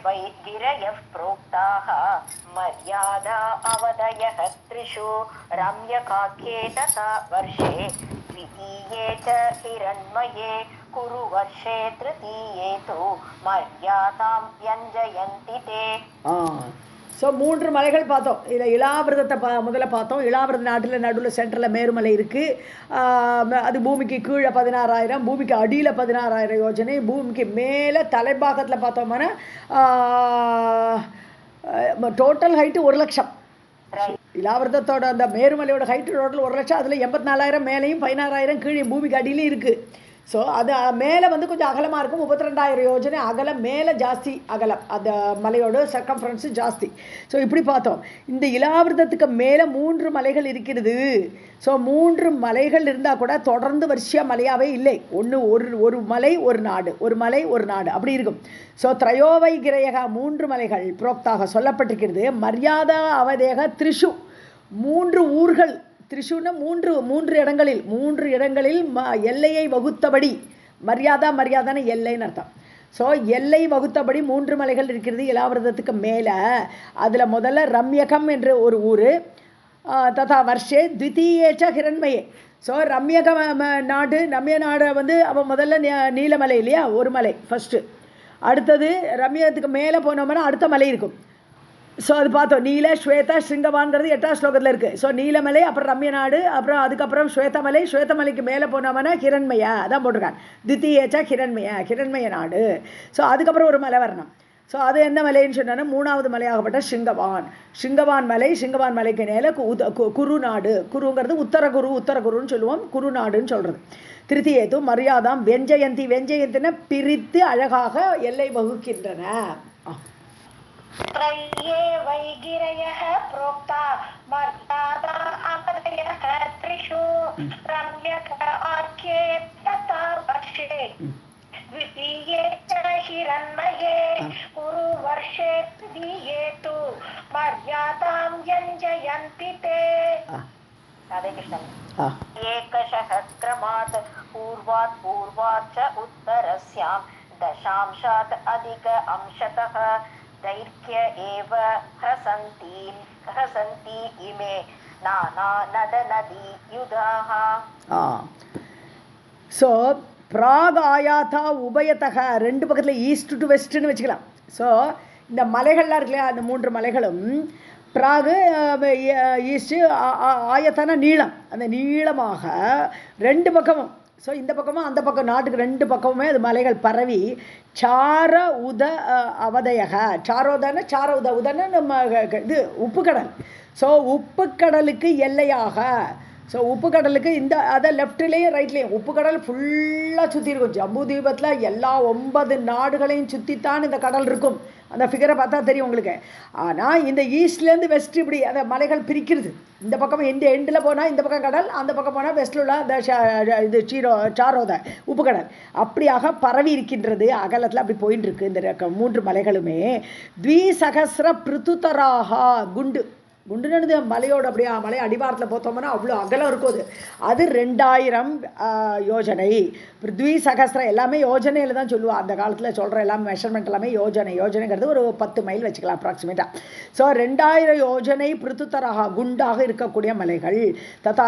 वै गिरयः प्रोक्ताः मर्यादा अवदयः त्रिषु रम्यकाख्ये तथा वर्षे द्वितीये च हिरण्मये कुरु वर्षे तृतीये तु मर्यादां व्यञ्जयन्ति ते. ஸோ 3 மலைகள் பார்த்தோம். இதில் இலாவிரதத்தை முதல்ல பார்த்தோம். இலாவிரத நாட்டில் நடுவில் சென்டரில் மேருமலை இருக்குது. அது பூமிக்கு கீழே 16,000, பூமிக்கு அடியில் 16,000 யோஜனை, பூமிக்கு மேலே தலைப்பாகத்தில் பார்த்தோம்னா டோட்டல் ஹைட்டு 1,00,000. இலாவிரதத்தோட அந்த மேருமலையோட ஹைட்டு டோட்டல் 1,00,000. அதில் 84,000 மேலேயும் 16,000 கீழே பூமிக்கு அடியிலையும் இருக்குது. ஸோ அது மேலே வந்து கொஞ்சம் அகலமாக இருக்கும். 32,000 யோஜனை அகலம், மேலே ஜாஸ்தி அகலம், அந்த மலையோட சர்க்கம்ஃபரன்ஸு ஜாஸ்தி. ஸோ இப்படி பார்த்தோம். இந்த இலாவிரதத்துக்கு மேலே 3 மலைகள் இருக்கிறது. ஸோ 3 மலைகள் இருந்தால் கூட தொடர்ந்து வரிசையாக மலையாகவே இல்லை. ஒரு மலை ஒரு நாடு, ஒரு மலை ஒரு நாடு அப்படி இருக்கும். ஸோ திரையோவை கிரயக 3 மலைகள் புரோக்தாக சொல்லப்பட்டிருக்கிறது. மரியாதா அவதேக த்ரிஷு 3 ஊர்கள். திரிஷுன்னா 3 இடங்களில் எல்லையை வகுத்தபடி, மரியாதான எல்லைன்னு அர்த்தம். ஸோ எல்லை வகுத்தபடி 3 மலைகள் இருக்கிறது இலாவிரதத்துக்கு மேலே. அதில் முதல்ல ரம்யகம் என்ற ஒரு ஊர், ததா வருஷே த்விதீயேச்ச ஹிரண்மயே. ஸோ ரம்ய நாடு வந்து அவன் முதல்ல நீலமலை இல்லையா, ஒரு மலை ஃபஸ்ட்டு. அடுத்தது ரம்யத்துக்கு மேலே போனோம்னா அடுத்த மலை இருக்கும். ஸோ அது பார்த்தோம். நீல ஸ்வேதா ஸ்ருங்கவான்கிறது 8ஆம் ஸ்லோகத்தில் இருக்குது. ஸோ நீலமலை, அப்புறம் ரம்யநாடு, அப்புறம் அதுக்கப்புறம் ஸ்வேதமலை. ஸ்வேதமலைக்கு மேலே போனோம்னா ஹிரண்மயா அதான் போட்டிருக்காங்க. தித்தியேச்சா ஹிரண்மய நாடு. ஸோ அதுக்கப்புறம் ஒரு மலை வரணும். ஸோ அது எந்த மலைன்னு சொன்னோன்னா 3வது மலையாகப்பட்ட ஸ்ருங்கவான் மலைக்கு மேலே குரு நாடு. குருங்கிறது உத்தரகுருன்னு சொல்லுவோம், குரு நாடுன்னு சொல்கிறது. திருத்தியேது மரியாதாம் வெஞ்சயந்தின்னா பிரித்து அழகாக எல்லை வகுக்கின்றன. त्रय्ये वै गिरयः प्रोक्ता मर्यादा अवदयः त्रिषु रम्यकाख्ये तथा वर्षे द्वितीये च हिरण्मये कुरु वर्षे तृतीये तु मर्यादां व्यञ्जयन्ति ते. एकसहस्रमात् पूर्वात् च उत्तरस्यां दशांशात् अधिक अंशतः दैर्घ्य एव ह्रसन्ति इमे नाना नद नदी युधाः. ஸோ பிராக் ஆயாத்தா உபயத்தக 2 பக்கத்தில் ஈஸ்ட் டு வெஸ்ட்டுன்னு வச்சுக்கலாம். ஸோ இந்த மலைகள்லாம் இருக்குல்லையா, அந்த 3 மலைகளும் பிராகு ஈஸ்ட்டு, ஆயத்தான நீளம், அந்த நீளமாக 2 பக்கமும். ஸோ இந்த பக்கமும் அந்த பக்கம் நாட்டுக்கு 2 பக்கமுமே அது மலைகள் பரவி சார உத அவதயக. சார உதன்னு நம்ம இது உப்புக்கடல். ஸோ உப்புக்கடலுக்கு எல்லையாக. ஸோ உப்புக்கடலுக்கு அதை லெஃப்ட்லேயும் ரைட்லேயும் உப்புக்கடல் ஃபுல்லாக சுற்றி இருக்கும். ஜம்பு தீபத்தில் எல்லா 9 நாடுகளையும் சுற்றித்தான் இந்த கடல் இருக்கும். அந்த ஃபிகரை பார்த்தா தெரியும் உங்களுக்கு. ஆனால் இந்த ஈஸ்ட்லேருந்து வெஸ்ட் இப்படி அந்த மலைகள் பிரிக்கிறது. இந்த பக்கம் இந்த எண்டில் போனால் இந்த பக்கம் கடல், அந்த பக்கம் போனால் வெஸ்ட்டில் உள்ள இந்த இது சாரோத உப்புக்கடல் அப்படியாக பரவி இருக்கின்றது. அகலத்தில் அப்படி போயின்னு இருக்கு இந்த 3 மலைகளுமே. த்விசகஸ்ர பிருத்துதராகா குண்டுனது மலையோடு அப்படியே மலை அடிவாரத்தில் பார்த்தோம்னா அவ்வளோ அகலம் இருக்கும். அது 2000 யோஜனை. பிருத்வி சகஸ்திரம் எல்லாமே யோஜனையில் தான் சொல்லுவாள். அந்த காலத்தில் சொல்கிற எல்லாமே மெஷர்மெண்ட் எல்லாமே யோஜனைங்கிறது ஒரு 10 மைல் வச்சுக்கலாம் அப்ராக்சிமேட்டாக. ஸோ 2000 யோஜனை பிருத்துத்தராக குண்டாக இருக்கக்கூடிய மலைகள். ததா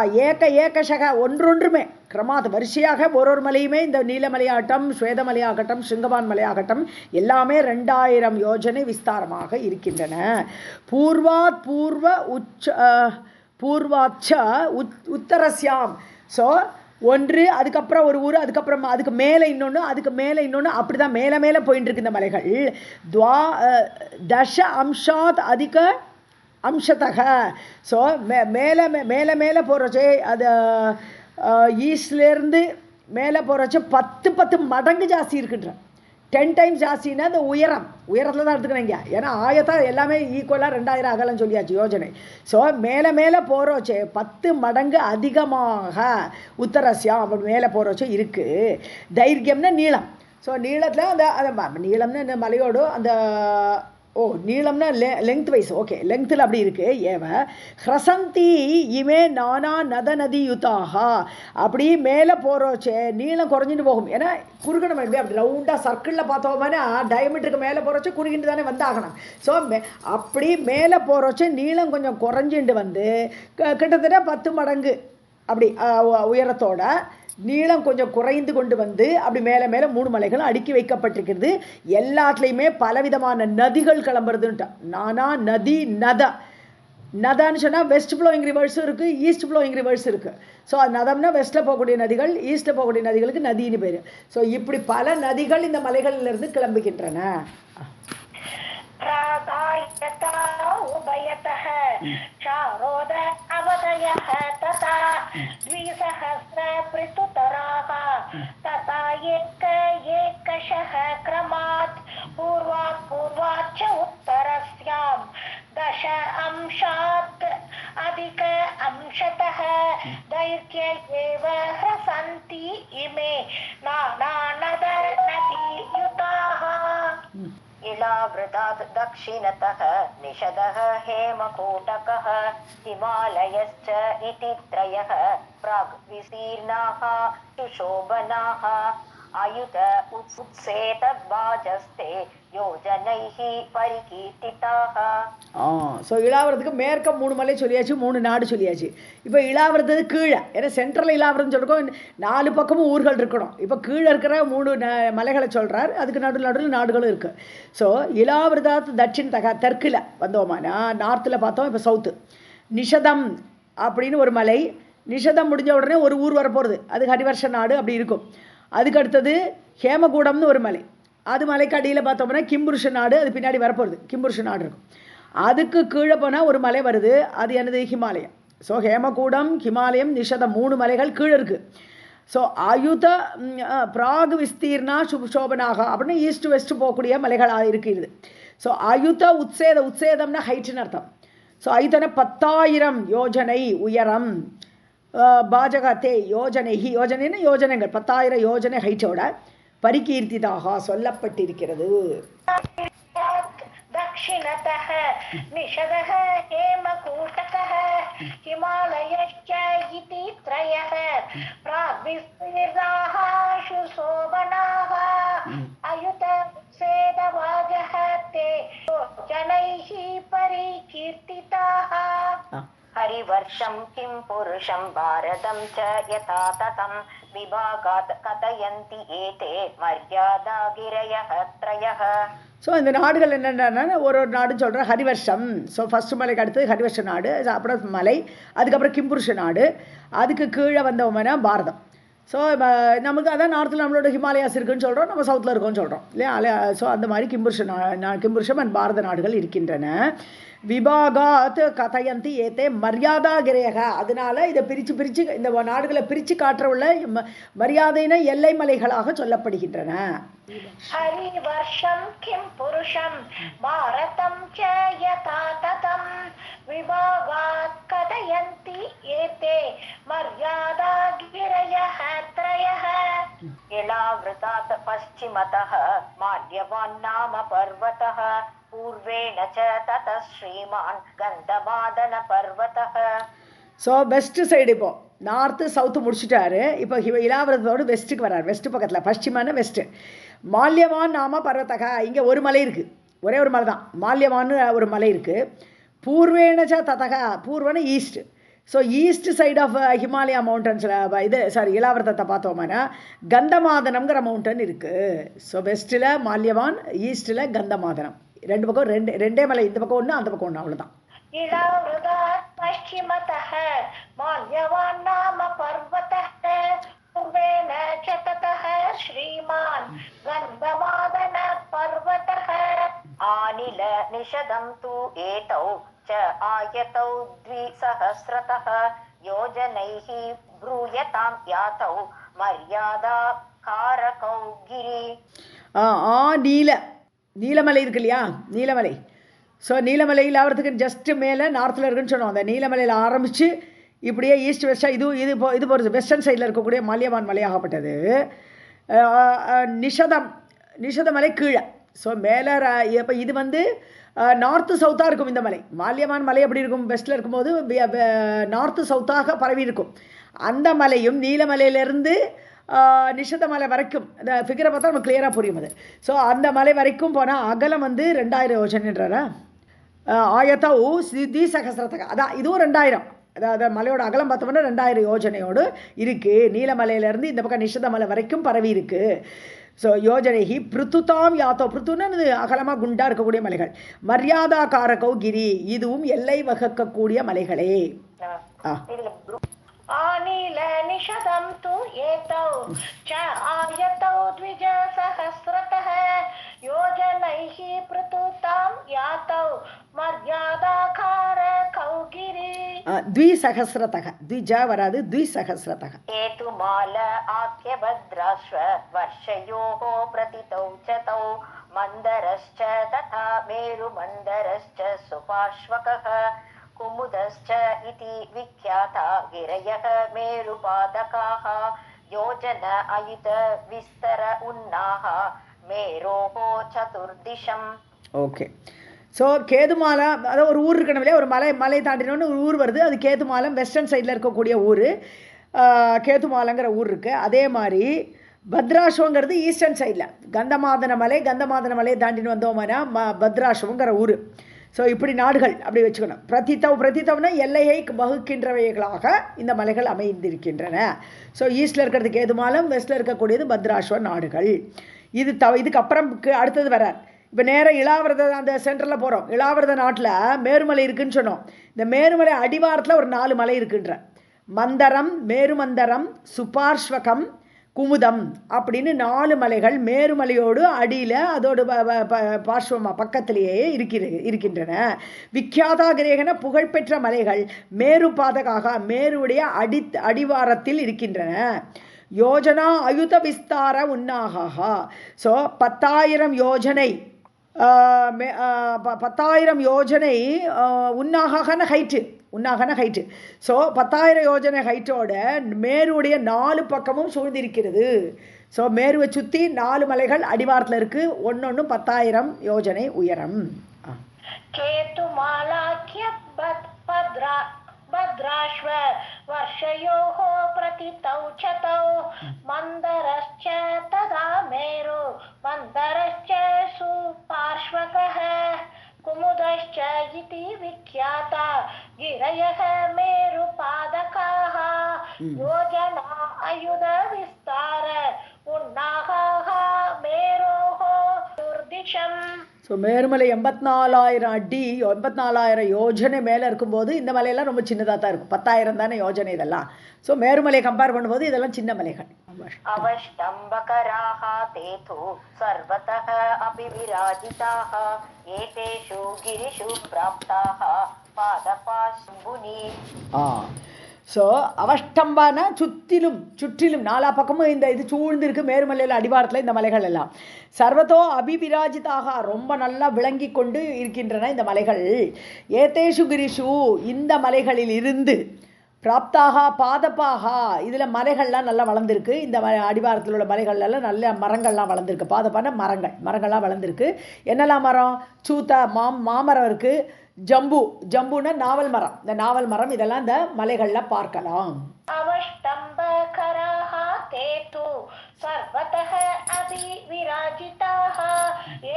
ஏகசக ஒன்றொன்றுமே கிரமாத் வரிசையாக ஒரு மலையுமே இந்த நீலமலையாகட்டும், ஸ்வேதமலையாகட்டும், சிங்கவான் மலையாகட்டும் எல்லாமே 2000 யோஜனை விஸ்தாரமாக இருக்கின்றன. பூர்வாச்ச உத்தரஸ்யாம். ஸோ ஒன்று, அதுக்கப்புறம் ஒரு ஊர், அதுக்கப்புறம் அதுக்கு மேலே இன்னொன்று, அதுக்கு மேலே இன்னொன்று, அப்படி தான் மேலே போயின்னு இருக்கு இந்த மலைகள். தச அம்சாத் அதிக அம்சத்தக. ஸோ மேலே போகிறச்சே அது ஈஸ்ட்லேருந்து மேலே போகிறச்ச 10 மடங்கு ஜாஸ்தி இருக்குன்ற. 10 டைம்ஸ் ஜாஸ்தின்னா அந்த உயரத்தில் தான் எடுத்துக்கிறீங்க. ஏன்னா ஆயத்தா எல்லாமே ஈக்குவலாக 2000 அகலம் சொல்லியாச்சு யோஜனை. ஸோ மேலே போகிறோச்சே 10 மடங்கு அதிகமாக உத்தரஸ்யா அப்படி மேலே போகிறோச்சே இருக்குது. தைர்கியம்னா நீளம். ஸோ நீளத்தில் அந்த நீளம்னு இந்த மலையோடு அந்த ஓ நீளம்னா லெங்த் வைஸ் ஓகே லெங்த்தில் அப்படி இருக்குது ஏவ ஹ்ரசந்தி இமே நானா நத நதி யுத்தாகா அப்படி மேலே போகிறோச்சே நீளம் குறைஞ்சிட்டு போகும் ஏன்னா குறுக்கணும் அப்படி ரவுண்டாக சர்க்கிளில் பார்த்தோம்னா டயமீட்டருக்கு மேலே போகிறோச்சே குறுகிட்டு தானே வந்தாகணும் ஸோ அப்படி மேலே போகிறோச்சே நீளம் கொஞ்சம் குறைஞ்சிட்டு வந்து கிட்டத்தட்ட 10 மடங்கு அப்படி உயரத்தோட நீளம் கொஞ்சம் குறைந்து கொண்டு வந்து அப்படி மேலே மேலே 3 மலைகள் அடுக்கி வைக்கப்பட்டிருக்கிறது எல்லாத்துலேயுமே பலவிதமான நதிகள் கிளம்புறதுன்ட்டா நானா நதி நதான்னு சொன்னால் வெஸ்ட் ஃப்ளோயிங் ரிவர்ஸும் இருக்குது ஈஸ்ட் ஃப்ளோயிங் ரிவர்ஸ் இருக்குது ஸோ நதம்னா வெஸ்ட்டில் போகக்கூடிய நதிகள் ஈஸ்ட்டில் போகக்கூடிய நதிகளுக்கு நதின்னு பேர் ஸோ இப்படி பல நதிகள் இந்த மலைகளிலிருந்து கிளம்புகின்றன उभयतः चारोद अवदयः तथा द्विसहस्र पृथुतराः तथा एकशः क्रमात् पूर्वात् च उत्तरस्यां 10 अंशात् अधिक अंशतः दैर्घ्ये एव ह्रसन्ति इमे नानानदनदीयुताः इलावृतात् दक्षिणतः निषदः हेमकूटकः हिमालयश्च इति त्रयः प्राग् विस्तीर्णाः सुशोभनाः आयुध उत्सेतवाजस्ते யோஜனைஹ பரிகீர்த்திதாக. ஸோ இளாவரத்துக்கு மேற்க 3 மலை சொல்லியாச்சு 3 நாடு சொல்லியாச்சு. இப்போ இளாவரத்து கீழே ஏன்னா சென்ட்ரல் இளாவரத்துன்னு சொல்லிருக்கோம் 4 பக்கமும் ஊர்கள் இருக்கணும். இப்போ கீழே இருக்கிற 3 மலைகளை சொல்கிறார். அதுக்கு நடுவில் நாடுகளும் இருக்குது. ஸோ இளாவரதாத்து தட்சின் தெற்கில் வந்தோமானா நார்த்தில் பார்த்தோம். இப்போ சவுத்து நிஷதம் அப்படின்னு ஒரு மலை. நிஷதம் முடிஞ்ச உடனே ஒரு ஊர் வரப்போகிறது. அது ஹரிவர்ஷ நாடு அப்படி இருக்கும். அதுக்கு அடுத்தது ஹேமகூடம்னு ஒரு மலை. அது மலைக்கு அடியில் பார்த்தோம்னா கிம்புருஷ நாடு. அது பின்னாடி வரப்போகுது. கிம்புருஷ நாடு இருக்கும். அதுக்கு கீழே போனால் ஒரு மலை வருது. அது என்னது ஹிமாலயம். ஸோ ஹேமகூடம் ஹிமாலயம் நிஷதம் 3 மலைகள் கீழே இருக்குது. ஸோ ஆயுத பிராக் விஸ்தீர்ணா சுபசோபனாக அப்படின்னு ஈஸ்ட் வெஸ்ட் போகக்கூடிய மலைகளாக இருக்குது. ஸோ ஆயுத உத்சேதம்னா ஹைட்டுன்னு அர்த்தம். ஸோ ஆயுதன 10,000 யோஜனை உயரம். பாஜகத்தே யோஜனைன்னு யோஜனைகள் 10,000 யோஜனை ஹைட்டோட பரிகீர்த்திதாக சொல்லப்பட்டிருக்கிறது. दक्षिणतः निषदः हेमकूटकः हिमालयश्च इति त्रयः प्राग्विस्तीर्णाः सुशोभनाः अयुतसेदवाजः ते जनैः परिकीर्तिताः. हरिवर्षं किं पुरुषं भारतं च यथा ततं विभागात् कथयन्ति एते मर्यादागिरयः त्रयः. ஸோ இந்த நாடுகள் என்னென்னா ஒரு நாடு சொல்கிறேன். ஹரிவர்ஷம். ஸோ ஃபஸ்ட்டு மலைக்கு அடுத்தது ஹரிவர்ஷ நாடு. அப்புறம் மலை. அதுக்கப்புறம் கிம்புருஷ நாடு. அதுக்கு கீழே வந்தவங்கன்னா பாரதம். ஸோ நமக்கு அதான் நார்த்தில் நம்மளோட ஹிமாலயாஸ் இருக்குதுன்னு சொல்கிறோம். நம்ம சவுத்தில் இருக்கோம்னு சொல்கிறோம் இல்லையா. ஸோ அந்த மாதிரி கிம்புருஷம் அண்ட் பாரத நாடுகள் இருக்கின்றன. விபாகாத் கதயந்தி ஏத்தே மரியாதாகிரேக. அதனால இதை பிரித்து இந்த நாடுகளை பிரித்து காட்டுறவுள்ள மரியாதைன எல்லை மலைகளாக சொல்லப்படுகின்றன. ஹரிவர்ஷம் கிம் புருஷம் பாரதம் ச யதா ததம் விபாகாத் கதயந்தி ஏதே மர்யாதாகிரயः த்ரயः. இலாவ்ருதாத் பश्चिमतः மால்யவான் நாம பர்வதः பூர்வேண ச ததः ஸ்ரீமான் கந்தமாதன பர்வதः. ஸோ வெஸ்ட் சைடு இப்போ நார்த்து சவுத்து முடிச்சுட்டாரு. இப்போ இலாவரத்தோடு வெஸ்ட்டுக்கு வர்றார். வெஸ்ட் பக்கத்தில் பश्चिமான வெஸ்ட்டு. மால்யவான் நாம பர்வதக. இங்கே ஒரு மலை இருக்குது. ஒரே ஒரு மலை தான். மால்யவான்னு ஒரு மலை இருக்குது. பூர்வேணச்ச ததக. பூர்வன east. So east side of Himalaya மவுண்டன்ஸில் இலாவரத்தை பார்த்தோம்னா கந்தமாதனம்ங்கிற மவுண்டன் இருக்குது. ஸோ வெஸ்ட்டில் மால்யவான், ஈஸ்ட்டில் கந்தமாதனம். 2 பக்கம் ரெண்டே மலை. இந்த பக்கம் ஒன்று அந்த பக்கம் ஒன்று. அவ்வளோதான். இலாவரதாத் பश्चिमतः மால்யவான் நாம பர்வதः பூர்வேண ச ததः ஸ்ரீமான் கந்தமாதன பர்வதः. ஆனில நிஷதம் து ஏதௌ ச ஆயதௌ த்விசஹஸ்ரதः யோஜனைஹ ப்ரூயதாம் யாதௌ மர்யாதா காரகௌ கிரி. நீலமலை இருக்கு இல்லையா. நீலமலை. ஸோ நீலமலையில் ஆகிறதுக்கு ஜஸ்ட்டு மேலே நார்த்தில் இருக்குன்னு சொன்னோம். அந்த நீலமலையில் ஆரம்பித்து இப்படியே ஈஸ்ட் வெஸ்ட்டாக இது போகிறது. வெஸ்டர்ன் சைடில் இருக்கக்கூடிய மால்யவான் மலையாகப்பட்டது. நிஷத மலை கீழே. ஸோ மேலே இப்போ இது வந்து நார்த்து சவுத்தாக இருக்கும். இந்த மலை மால்யவான் மலை எப்படி இருக்கும், வெஸ்ட்டில் இருக்கும்போது நார்த்து சவுத்தாக பரவி இருக்கும். அந்த மலையும் நீலமலையிலேருந்து நிஷத மலை வரைக்கும் அந்த ஃபிகரை பார்த்தா நமக்கு கிளியராக புரியும் அது. ஸோ அந்த மலை வரைக்கும் போனால் அகலம் வந்து 2000 யோஜனைன்றாரா, ஆயத்தவு திசகசிரத்தக, அதான் இதுவும் 2000. அதாவது மலையோட அகலம் பார்த்தோம்னா 2000 யோஜனையோடு இருக்குது. நீலமலையிலேருந்து இந்த பக்கம் நிஷத மலை வரைக்கும் பரவி இருக்குது. ஸோ யோஜனைஹி பிருத்துதாம் யாத்தோ, பிருத்துன்னு அகலமாக குண்டாக இருக்கக்கூடிய மலைகள். மரியாதா காரகௌ கிரி, இதுவும் எல்லை வகுக்கக்கூடிய மலைகளே. ஆனில நிஷதம் து ஏதௌ ச ஆயதௌ த்விஜ சஹஸ்ரதஹ யோஜனைஹி பிரதுதாம் யாதௌ மர்யாதாகார கௌகிரி. த்விசஹஸ்ரதஹ, த்விஜ வராது, த்விசஹஸ்ரதஹ. ஏதுமால ஆக்யபத்ராஸ்வ வர்ஷயோஹ பிரதிதௌ சதௌ மந்தரஸ்ச ததா மேரு மந்தரஸ்ச சுபார்ஷ்வகஹ कुमुदश्च इति विख्याता गिरयः मेरुपादकाः योजन अयुत विस्तर उन्नाः मेरोः चतुर्दिशम्. ஓகே. ஸோ கேதுமாலா, அதாவது ஒரு ஊர் இருக்கணும் இல்லையா, ஒரு மலை தாண்டினோன்னு ஒரு ஊர் வருது, அது கேதுமாலம் வெஸ்டர்ன் சைடில் இருக்கக்கூடிய ஊர். கேதுமாலங்கிற ஊர் இருக்குது. அதே மாதிரி பத்ராஷ்வங்கிறது ஈஸ்டர்ன் சைடில், கந்தமாதன மலையை தாண்டின்னு வந்தோம்னா பத்ராஷ்வங்கிற ஊர். ஸோ இப்படி நாடுகள் அப்படி வச்சுக்கணும். பிரதித்தவ்னா எல்லையை வகுக்கின்றவைகளாக இந்த மலைகள் அமைந்திருக்கின்றன. ஸோ ஈஸ்டில் இருக்கிறது கேதுமாலம், வெஸ்ட்டில் இருக்கக்கூடியது பத்ராஷ்வ நாடுகள். இதுக்கு அப்புறம் அடுத்தது வரார். இப்போ நேராக இளாவரத அந்த சென்டரில் போகிறோம். இளாவரத நாட்டில் மேருமலை இருக்குதுன்னு சொன்னோம். இந்த மேருமலை அடிவாரத்தில் ஒரு 4 மலை இருக்குன்ற, மந்தரம், மேருமந்தரம், சுபார்ஷ்வகம், குமுதம் அப்படின்னு 4 மலைகள் மேருமலையோடு அடியில் அதோடு பார்ஷ்வமா பக்கத்திலேயே இருக்கின்றன. விக்யாதா கிரேகன புகழ்பெற்ற மலைகள் மேரு பாதகாக மேருடைய அடிவாரத்தில் இருக்கின்றன. யோஜனா அயுத விஸ்தார உன்னாகா. ஸோ 10,000 யோஜனை 10,000 யோஜனை உன்னாகன ஹைட்டு. ஸோ 10,000 யோஜனை ஹைட்டோட மேருடைய 4 பக்கமும் சூழ்ந்திருக்கிறது. ஸோ மேருவை சுற்றி 4 மலைகள் அடிவாரத்தில் இருக்குது. ஒன்று 10,000 யோஜனை உயரம். भद्राश्व वर्षयोः प्रतितौ चतौ मन्दरश्च तदा मेरु मन्दरश्च सुपार्श्वकः कुमुदश्च इति विख्याता गिरयः मेरुपादकाः योजना अयुध विस्तार उन्नागाः मेरोः दुर्दिशम्. ஸோ மேருமலை 84,000 அடி, 84,000 யோஜனை மேலே இருக்கும்போது இந்த மலையெல்லாம் ரொம்ப சின்னதாக தான் இருக்கும். 10,000 தானே யோஜனை இதெல்லாம். ஸோ மேருமலையை கம்பேர் பண்ணும்போது இதெல்லாம் சின்ன மலைகள். அவஷ்டம்பகராः தேது சர்வதः அபி விராஜிதாः ஏதேஷு கிரிஷு ப்ராப்தாः பாதபாஸ்புனி. ஸோ அவஷ்டம்பான சுற்றிலும் 4 பக்கமும் இந்த இது சூழ்ந்திருக்கு. மேருமலையில் அடிவாரத்தில் இந்த மலைகள் எல்லாம் சர்வத்தோ அபிவிராஜிதாக ரொம்ப நல்லா விளங்கி கொண்டு இருக்கின்றன இந்த மலைகள். ஏதேஷு கிரிஷு இந்த மலைகளில் இருந்து பிராப்தாக பாதப்பாக இதில் மலைகள்லாம் நல்லா வளர்ந்துருக்கு. இந்த அடிவாரத்தில் உள்ள மலைகள்லாம் நல்ல மரங்கள்லாம் வளர்ந்துருக்கு. பாதப்பான மரங்கள்லாம் வளர்ந்துருக்கு. என்னெல்லாம் மரம்? சூத்த மாமரம் இருக்குது. ஜம்புன்னா நாவல் மரம். இந்த நாவல் மரம் இதெல்லாம் இந்த மலைகள்ல பார்க்கலாம். அவஷ்டம்பகராः தேது சர்வதः அபி விராஜிதாः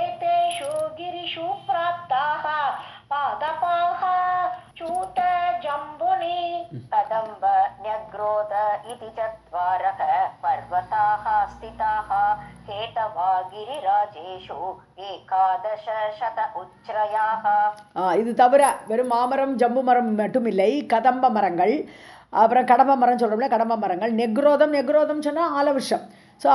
ஏதேஷு கிரிஷு ப்ராப்தாः பாதபாः சூத ஜம்புனி கதம்ப ன்யக்ரோத இதி சத்வாரः பர்வதாः ஸ்திதாः கேதவா கிரிராஜேஷு ஏகாதச சத உச்ரயாः. இது தவிர வெறும் மாமரம் ஜம்பு மரம் மட்டும் இல்லை, கதம்ப மரங்கள், அப்புறம் கடம்ப மரம் சொல்கிறோம்ல, கடம்ப மரங்கள், நெக்ரோதம் சொன்னால் ஆலவிருஷம். ஸோ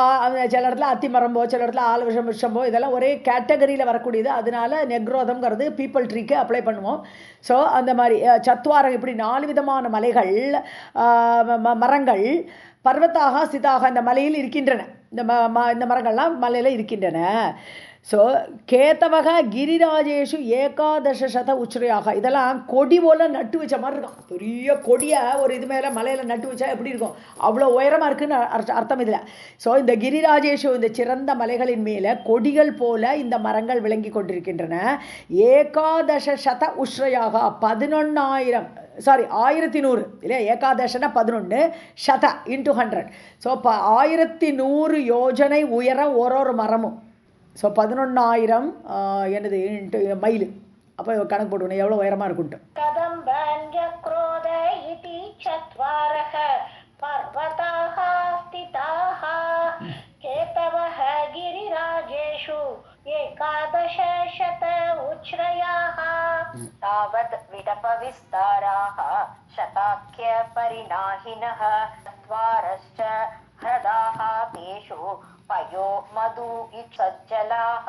சில இடத்துல அத்தி மரம்போ, சில இடத்துல விஷம்போ, இதெல்லாம் ஒரே கேட்டகரியில் வரக்கூடியது. அதனால நெக்ரோதம்ங்கிறது பீப்பிள் ட்ரீக்கு அப்ளை பண்ணுவோம். ஸோ அந்த மாதிரி சத்வாரம் இப்படி 4 விதமான மலைகள் மரங்கள் பர்வத்தாக ஸ்திதாக இந்த மலையில் இருக்கின்றன. இந்த மரங்கள்லாம் மலையில் இருக்கின்றன. ஸோ கேத்தவக கிரிராஜேஷு ஏகாதசத உச்ரையாக, இதெல்லாம் கொடி போல் நட்டு வச்ச மாதிரி இருக்கும். பெரிய கொடியை ஒரு இது மேலே மலையில் நட்டு வச்சா எப்படி இருக்கும், அவ்வளோ உயரமாக இருக்குன்னு அர்த்தம் இதில். ஸோ இந்த கிரிராஜேஷு, இந்த சிறந்த மலைகளின் மேலே கொடிகள் போல இந்த மரங்கள் விளங்கி கொண்டிருக்கின்றன. ஏகாதசத உச்ரையாக 1100 இல்லையா, ஏகாதசனா 11, சத இன்ட்டு 100. ஸோ 1100 யோஜனை உயரம் ஒரு மரமும். ஸோ 11,000 என்னது இன்ட்டு மைலு. அப்போ கணக்கு போட்டுக்கணும் எவ்வளோ உயரமாக இருக்குன்ட்டு. तावद् विडपविस्ताराः शताख्य परिणाहिनः चत्वारश्च ह्रदाः तेषु पयो मधु सज्जलाः.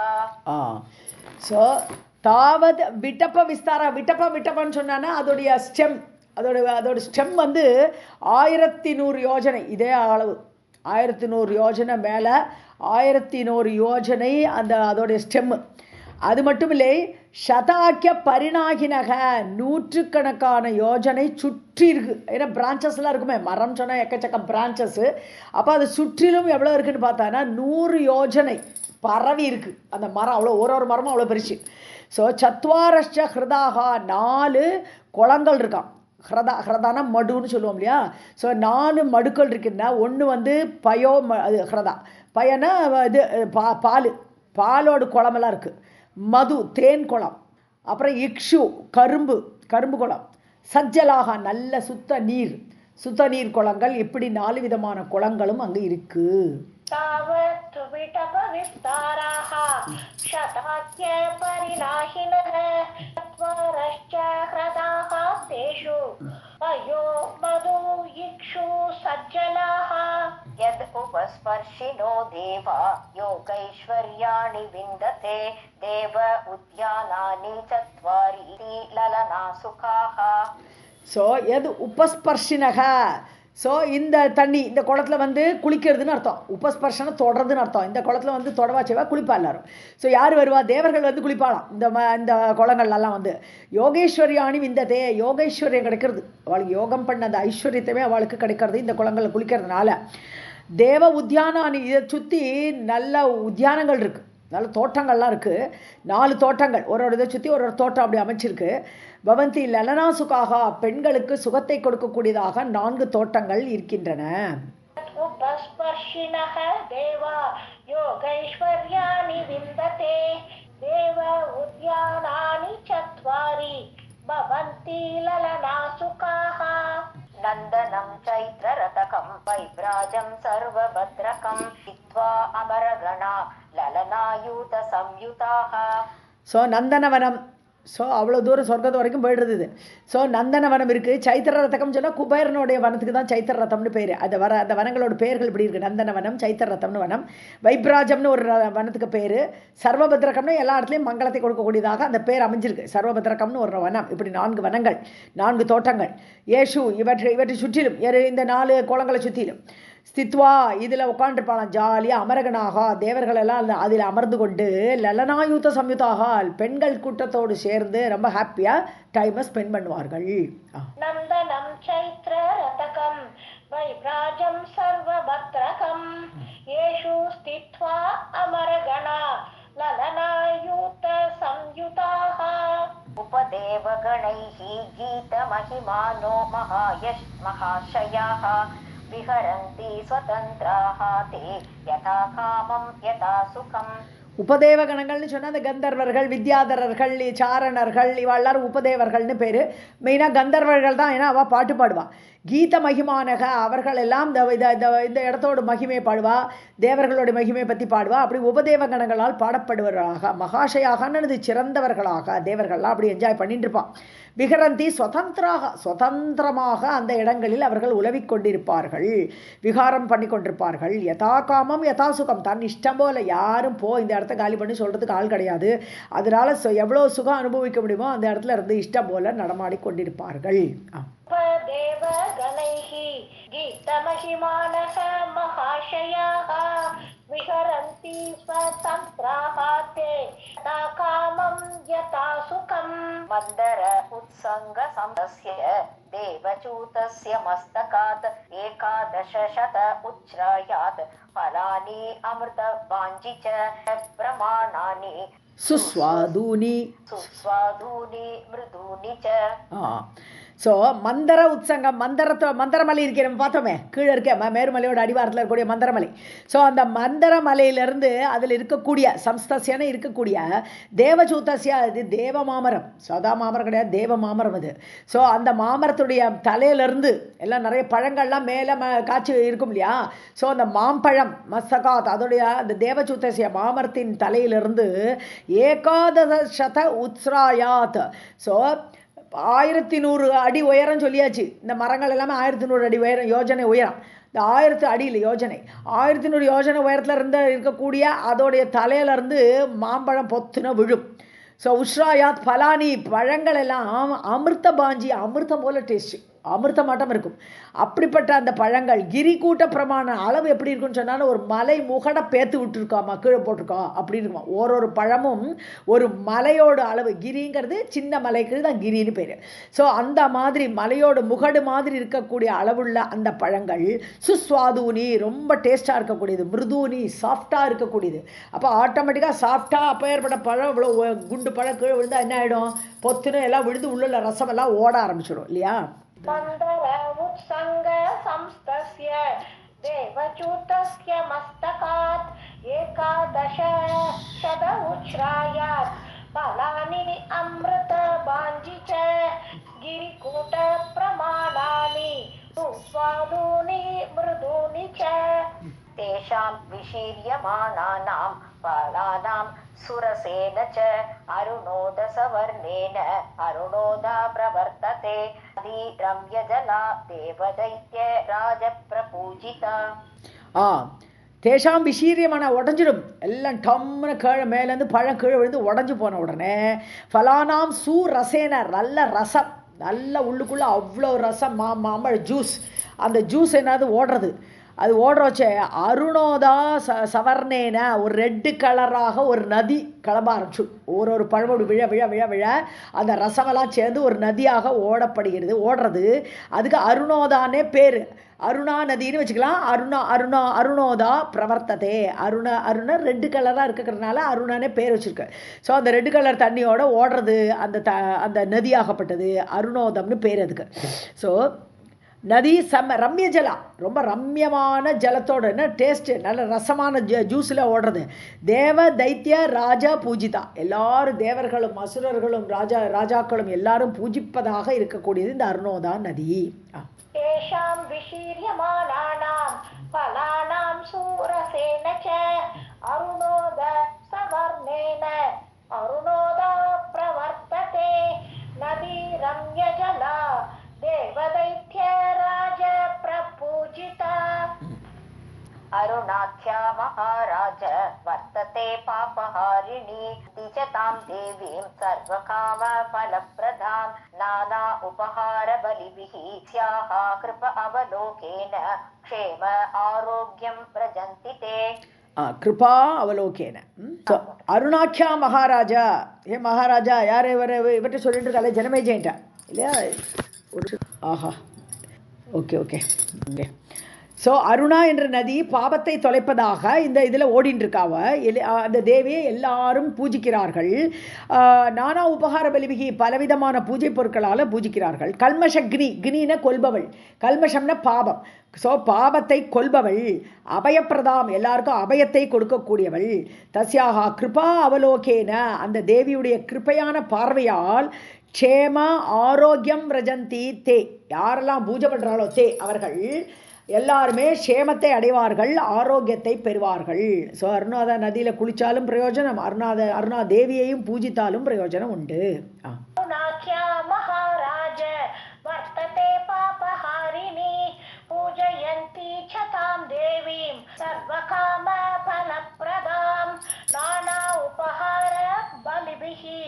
ஸோ தாவத் விட்டப்ப விஸ்தாரா, விட்டப்பன்னு சொன்னான்னா அதோடைய ஸ்டெம், அதோட ஸ்டெம் வந்து 1100 யோஜனை, இதே அளவு 1100 யோஜனை மேலே 1100 யோஜனை அந்த அதோடைய ஸ்டெம்மு. அது மட்டும் இல்லை, சதாக்கிய பரிணாகினக, நூற்றுக்கணக்கான யோஜனை சுற்றி இருக்குது. ஏன்னா பிரான்ச்சஸ்லாம் இருக்குமே, மரம் சொன்னால் எக்கச்சக்கம் பிரான்ச்சஸ்ஸு. அப்போ அது சுற்றிலும் எவ்வளோ இருக்குதுன்னு பார்த்தான்னா 100 யோஜனை பரவி இருக்குது அந்த மரம். அவ்வளோ ஒரு மரமும் அவ்வளோ பெருசு. ஸோ சத்வாரஷ்ட ஹிருதாக, 4 குளங்கள் இருக்கான். ஹ்ரதானா மடுன்னு சொல்லுவோம் இல்லையா. ஸோ 4 மடுக்கள் இருக்குன்னா, ஒன்று வந்து பயோ, அது ஹ்ரதா பயனா இது பாலோட குளமெல்லாம் இருக்குது. மது தேன் குளம், அப்புறம் இக்ஷு கரும்பு குளம், சஜ்ஜலாக நல்ல சுத்த நீர் குளங்கள், இப்படி 4 விதமான குளங்களும் அங்கே இருக்கு. यद् उपस्पर्शिनो देवा योगैश्वर्याणि विन्दते देव उद्यानानि चत्वारि ललनासुखाः. ஸோ எது உபஸ்பர்ஷினக, ஸோ இந்த தண்ணி, இந்த குளத்தில் வந்து குளிக்கிறதுன்னு அர்த்தம். உபஸ்பர்ஷனை தொடர்றதுன்னு அர்த்தம். இந்த குளத்தில் வந்து தொடவாச்சேவா குளிப்பா எல்லாரும். ஸோ யார் வருவா, தேவர்கள் வந்து குளிப்பாளாம் இந்த குளங்கள்லாம் வந்து. யோகேஸ்வரியானி விந்ததே, யோகேஸ்வரியம் கிடைக்கிறது அவளுக்கு, யோகம் பண்ண அந்த ஐஸ்வர்யத்தையுமே அவளுக்கு கிடைக்கிறது இந்த குளங்களில் குளிக்கிறதுனால. தேவ உத்தியானானி, இதை சுற்றி நல்ல உத்தியானங்கள் இருக்குது, நல்ல தோட்டங்கள்லாம் இருக்குது. 4 தோட்டங்கள், ஒரு இதை சுற்றி ஒரு தோட்டம் அப்படி அமைச்சிருக்கு. பவந்தி லலனாசுக்காக, பெண்களுக்கு சுகத்தை கொடுக்கக்கூடியதாக 4 தோட்டங்கள் இருக்கின்றன. नन्दनं चैत्ररतकं वैभ्राजं सर्वभद्रकं हित्वा अमरगणा ललनायूत संयुताः. ஸோ நந்தனவனம், ஸோ அவ்வளோ தூரம் சொர்க்கத்து வரைக்கும் போய்டுறது இது. ஸோ நந்தனவனம் இருக்குது. சைத்திர ரத்தகம் சொன்னால் குபேரனுடைய வனத்துக்கு தான் சைத்திர ரத்தம்னு பேர். அந்த வனங்களோட பேர்கள் இப்படி இருக்குது: நந்தனவனம், சைத்திர ரத்தம்னு வனம், வைப்ராஜம்னு ஒரு வனத்துக்கு பேர், சர்வபத்ரகம்னு எல்லா இடத்துலையும் மங்களத்தை கொடுக்கக்கூடியதாக அந்த பேர் அமைஞ்சிருக்கு. சர்வபத்ரகம்னு ஒரு வனம். இப்படி 4 வனங்கள், 4 தோட்டங்கள். ஏஷு, இவற்றை சுற்றிலும், இந்த 4 குளங்களை சுற்றிலும் ஸ்தித்வா, இதில் உட்காண்டிருப்பாளாம் ஜாலியாக. அமரகனாக, தேவர்களெல்லாம் அதில் அமர்ந்து கொண்டு, லலனாயுத்த சம்யுதாக, பெண்கள் கூட்டத்தோடு சேர்ந்து ரொம்ப ஹாப்பியாக டைமை ஸ்பெண்ட் பண்ணுவார்கள். நந்தனம் சைத்ர ரதகம் வைப்ராஜம் சர்வபத்ரகம் ஏஷு ஸ்தித்வா அமரகணா லலனாயுத்த சம்யுதாக. उपदेवगणैः गीतमहिमानो महाशयाः विहरन्ति स्वतन्त्राः ते यथा कामं यथा सुखम्. உபதேவ கணங்கள்னு சொன்னால் அந்த கந்தர்வர்கள், வித்யாதரர்கள், சாரணர்கள், இவள் எல்லாரும் உபதேவர்கள்னு பேர். மெயினாக கந்தர்வர்கள் தான், ஏன்னா அவள் பாட்டு பாடுவாள். கீத மகிமானக, அவர்கள் எல்லாம் இந்த இடத்தோட மகிமை பாடுவா, தேவர்களோட மகிமை பற்றி பாடுவா. அப்படி உபதேவ கணங்களால் பாடப்படுவர்களாக, மகாஷயாகன்னு சிறந்தவர்களாக தேவர்கள்லாம் அப்படி என்ஜாய் பண்ணிட்டு இருப்பான். விஹரந்தி சுதந்திரமாக அந்த இடங்களில் அவர்கள் உலவிக் கொண்டிருப்பார்கள், விகாரம் பண்ணி கொண்டிருப்பார்கள். யதா காமம் யதா சுகம், தன் இஷ்டம் போல, யாரும் இந்த இடத்த காலி பண்ணி சொல்கிறதுக்கு ஆள் கிடையாது. அதனால எவ்வளோ சுகம் அனுபவிக்க முடியுமோ அந்த இடத்துல இருந்து இஷ்டம் போல நடமாடி கொண்டிருப்பார்கள். विहरन्ति स्वतन्त्राहाते यथा कामं यथा सुखं मन्दर उत्सङ्गसंस्य देवचूतस्य मस्तकात् 1100 उच्छ्रायात् फलानि अमृतवाञ्छि च प्रमाणानि சுஸ்வாதூனி सुस्वादूनि मृदूनि च. ஸோ மந்தர உற்சங்கம் மந்தரமலை இருக்கிற நம்ம பார்த்தோமே கீழே இருக்க மேருமலையோட அடிவாரத்தில் இருக்கக்கூடிய மந்தரமலை. ஸோ அந்த மந்தரமலையிலேருந்து அதில் இருக்கக்கூடிய சம்ஸ்தசியான இருக்கக்கூடிய தேவசூத்தசியா இது தேவ மாமரம், சதா மாமரம் கிடையாது, தேவ மாமரம் அது. ஸோ அந்த மாமரத்துடைய தலையிலேருந்து எல்லாம் நிறைய பழங்கள்லாம் மேலே காய்ச்சி இருக்கும் இல்லையா. ஸோ அந்த மாம்பழம் மஸ்தகாத் அதோடைய அந்த தேவசூத்தசியா மாமரத்தின் தலையிலிருந்து 1100 உத்ஸ்ராயாத். ஸோ 1100 அடி உயரம் சொல்லியாச்சு. இந்த மரங்கள் எல்லாமே 1100 அடி உயரம், யோஜனை உயரம். இந்த 1000 அடியில் யோஜனை 1100 யோஜனை உயரத்தில் இருக்கக்கூடிய அதோடைய தலையிலேருந்து மாம்பழம் பொத்துன விழும். ஸோ உஷ்ராயாத் பலானி பழங்கள் எல்லாம் அமிர்த பாஞ்சி, அமிர்தம் போல டேஸ்ட்டு, அமிர்தமாட்டம் இருக்கும். அப்படிப்பட்ட அந்த பழங்கள் கிரி கூட்ட பிரமாண அளவு எப்படி இருக்குன்னு சொன்னாலும் ஒரு மலை முகட பேத்து விட்டுருக்காமா, கீழே போட்டிருக்கோம் அப்படி இருக்குமா. ஒரு பழமும் ஒரு மலையோட அளவு, கிரிங்கிறது சின்ன மலைக்கு தான் கிரின்னு பேர். ஸோ அந்த மாதிரி மலையோட முகடு மாதிரி இருக்கக்கூடிய அளவுள்ள அந்த பழங்கள் சுஸ்வாதூனி ரொம்ப டேஸ்ட்டாக இருக்கக்கூடியது, மிருதூனி சாஃப்டாக இருக்கக்கூடியது. அப்போ ஆட்டோமேட்டிக்காக சாஃப்டாக அப்போ ஏற்பட்ட பழம் இவ்வளோ குண்டு பழம் கீழே விழுந்தால் என்ன ஆகிடும், பொத்துன்னு எல்லாம் விழுந்து உள்ள ரசமெல்லாம் ஓட ஆரம்பிச்சிடும் இல்லையா. मन्दर उत्सङ्ग संस्तस्य देवचूतस्य मस्तकात् 1100 उच्छ्रायात् फलानि अमृतवाञ्छि च गिरिकूट प्रमाणानि सुस्वादूनि मृदूनि च. तेषां विशीर्यमाणानां फलानां सुरसेन च अरुणोदसवर्णेन अरुणोदा प्रवर्तते रम्यजला देवदैत्य राजप्रपूजिता. தேஷாம் விஷீரியமான உடஞ்சிடும் எல்லாம் டம்னு கீழே மேலேருந்து பழம் கீழே விழுந்து உடஞ்சி போன உடனே ஃபலானாம் ரசேன நல்ல ரசம், நல்ல உள்ளுக்குள்ளே அவ்வளோ ரசம், மாம்பழ ஜூஸ், அந்த ஜூஸ் என்னது ஓடுறது, அது ஓடுற வச்ச அருணோதா சவர்ணேன ஒரு ரெட்டு கலராக ஒரு நதி கிளம்ப ஆரம்பிச்சு. ஒரு பழமோடு விழ விழ விழ விழ அந்த ரசமெல்லாம் சேர்ந்து ஒரு நதியாக ஓடப்படுகிறது, ஓடுறது. அதுக்கு அருணோதானே பேர், அருணா நதின்னு வச்சுக்கலாம். அருணோதா பிரவர்த்ததே. அருண ரெட்டு கலராக இருக்கிறதுனால அருணானே பேர் வச்சுருக்கு. ஸோ அந்த ரெட்டு கலர் தண்ணியோட ஓடுறது அந்த நதியாகப்பட்டது அருணோதம்னு பேர் அதுக்கு. ஸோ நதி ரம்ய ஜலா, ரொம்ப ரம்யமான ஜலத்தோட என்ன டேஸ்ட்டு, நல்ல ரசமான ஜூஸில் ஓடுறது. தேவ தைத்திய ராஜா பூஜிதா, எல்லாரும் தேவர்களும் அசுரர்களும் ராஜாக்களும் எல்லாரும் பூஜிப்பதாக இருக்கக்கூடியது இந்த அருணோதா நதி. तेषां विशीर्यमाणानां फलानां सुरसेन च अरुणोद सवर्णेन अरुणोदा प्रवर्तते नदी रम्यजला देवदैत्य राज प्रपूजिता. अरुणाख्या महाराज वर्तते पापहारिणी दिजतां देवीं सर्वकाम फलप्रदां नाना उपहार बलिभिः स्याः कृप अवलोकेन क्षेम आरोग्यं व्रजन्ति ते. கிருபா அவலோகேன. அருணாக்கியா மகாராஜா, ஏ மகாராஜா யார் இவர்கிட்ட சொல்லிட்டு இருக்காளே ஜனமேஜயன்ட்டா இல்லையா. ஆஹா, okay okay okay. So Aruna என்ற நதி பாபத்தை தொலைப்பதாக இந்த இதில் ஓடின்னு இருக்காவ. அந்த தேவியை எல்லாரும் பூஜிக்கிறார்கள். நானா உபகார பலிபிகி, பலவிதமான பூஜை பொருட்களால் பூஜிக்கிறார்கள். கல்மஷக்னி, கினின கொல்பவள், கல்மஷம்னா பாபம். ஸோ பாபத்தை கொல்பவள். அபயப்பிரதாம், எல்லாருக்கும் அபயத்தை கொடுக்கக்கூடியவள். தஸ்யாக கிருபா அவலோகேன, அந்த தேவியுடைய கிருப்பையான பார்வையால் க்ஷேம ஆரோக்கியம் ரஜந்தி தே, யாரெல்லாம் பூஜை பண்ணுறாளோ தே அவர்கள் எல்லாருமே க்ஷேமத்தை அடைவார்கள், ஆரோக்கியத்தை பெறுவார்கள். ஸோ அருணாத நதியில் குளித்தாலும் பிரயோஜனம், அருணா தேவியையும் பூஜித்தாலும் பிரயோஜனம் உண்டு. மகாராஜ வர்த்ததே பாபஹாரிணி பூஜயந்தி சதாம் தேவீம் சர்வகாம பலப்ரதாம் நானா உபஹார பலிபிஹி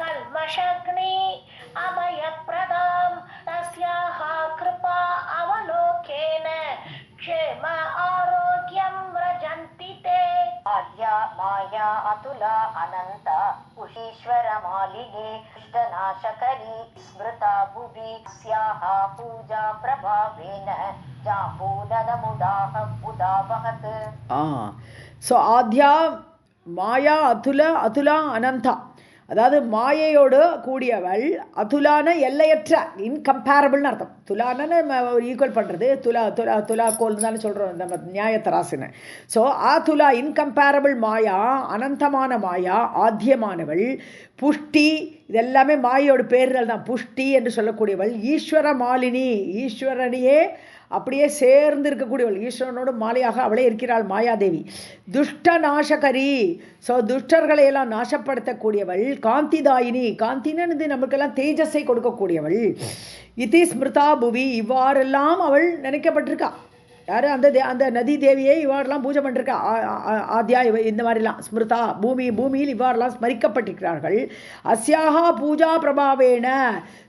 கல்மஷக்னி அபயப்ரதாம் தஸ்யாஹ கிருபா அவலோகேன க்ஷேம ஆரோக்கியம் व्रजन्ति ते. ईश्वरमालिनी दुष्टनाशकरी स्मृता भुवि अस्याः पूजा प्रभावेन जाम्बूनदमुदावहत्. ஸோ ஆத்யா மாயா அதுலா அனந்தா, அதாவது மாயையோடு கூடியவள், அதுலான எல்லையற்ற, இன்கம்பேரபிள்னு அர்த்தம். துலான்னு ஈக்குவல் பண்ணுறது, துலா கோல் தானே சொல்கிறோம் நம்ம நியாயத்தராசுன்னு. ஸோ துலா இன்கம்பேரபிள் மாயா, அனந்தமான மாயா, ஆத்தியமானவள், புஷ்டி, இதெல்லாமே மாயோட பேர்கள் தான். புஷ்டி என்று சொல்லக்கூடியவள், ஈஸ்வர மாலினி, ஈஸ்வரனையே அப்படியே சேர்ந்து இருக்கக்கூடியவள், ஈஸ்வரனோடு மாலையாக அவளே இருக்கிறாள் மாயாதேவி. துஷ்ட நாசகரி, ஸோ துஷ்டர்களை எல்லாம் நாசப்படுத்தக்கூடியவள். காந்திதாயினி, காந்தின்னு நமக்கெல்லாம் தேஜஸை கொடுக்கக்கூடியவள். இதி ஸ்மிருதா புவி, இவ்வாறெல்லாம் அவள் நினைக்கப்பட்டிருக்கா. யார்? அந்த நதி தேவியை இவ்வாறெல்லாம் பூஜை பண்ணிருக்கா. ஆத்யா இந்த மாதிரிலாம் ஸ்மிருதா பூமியில் இவ்வாறெல்லாம் ஸ்மரிக்கப்பட்டிருக்கிறார்கள். அஸ்யாஹா பூஜா பிரபாவேன,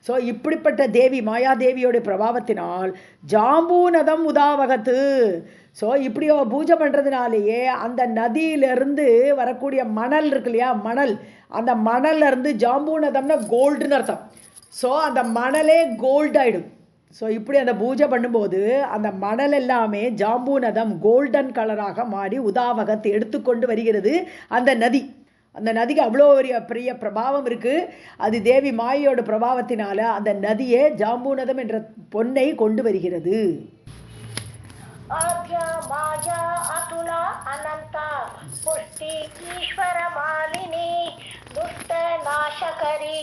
ஸோ இப்படிப்பட்ட தேவி மாயாதேவியோடைய பிரபாவத்தினால் ஜாம்பூநதம் உதாவகத்து, ஸோ இப்படி பூஜை பண்ணுறதுனாலேயே அந்த நதியிலிருந்து வரக்கூடிய மணல் இருக்கு இல்லையா, மணல், அந்த மணல்லேருந்து ஜாம்பூநதம்னா கோல்டுன்னு அர்த்தம். ஸோ அந்த மணலே கோல்டு ஆகிடும். ஸோ இப்படி அந்த பூஜை பண்ணும்போது அந்த மணல் எல்லாமே ஜாம்பூநதம் கோல்டன் கலராக மாறி உதாவகத்தை எடுத்துக்கொண்டு வருகிறது அந்த நதி. அந்த நதிக்கு அவ்வளோ பெரிய பிரபாவம் இருக்குது. அது தேவி மாயோட பிரபாவத்தினால அந்த நதியே ஜாம்பூநதம் என்ற பொன்னை கொண்டு வருகிறது. आद्या माया अतुला अनंता पुष्टि ईश्वर मालिनी दुष्ट नाशकरी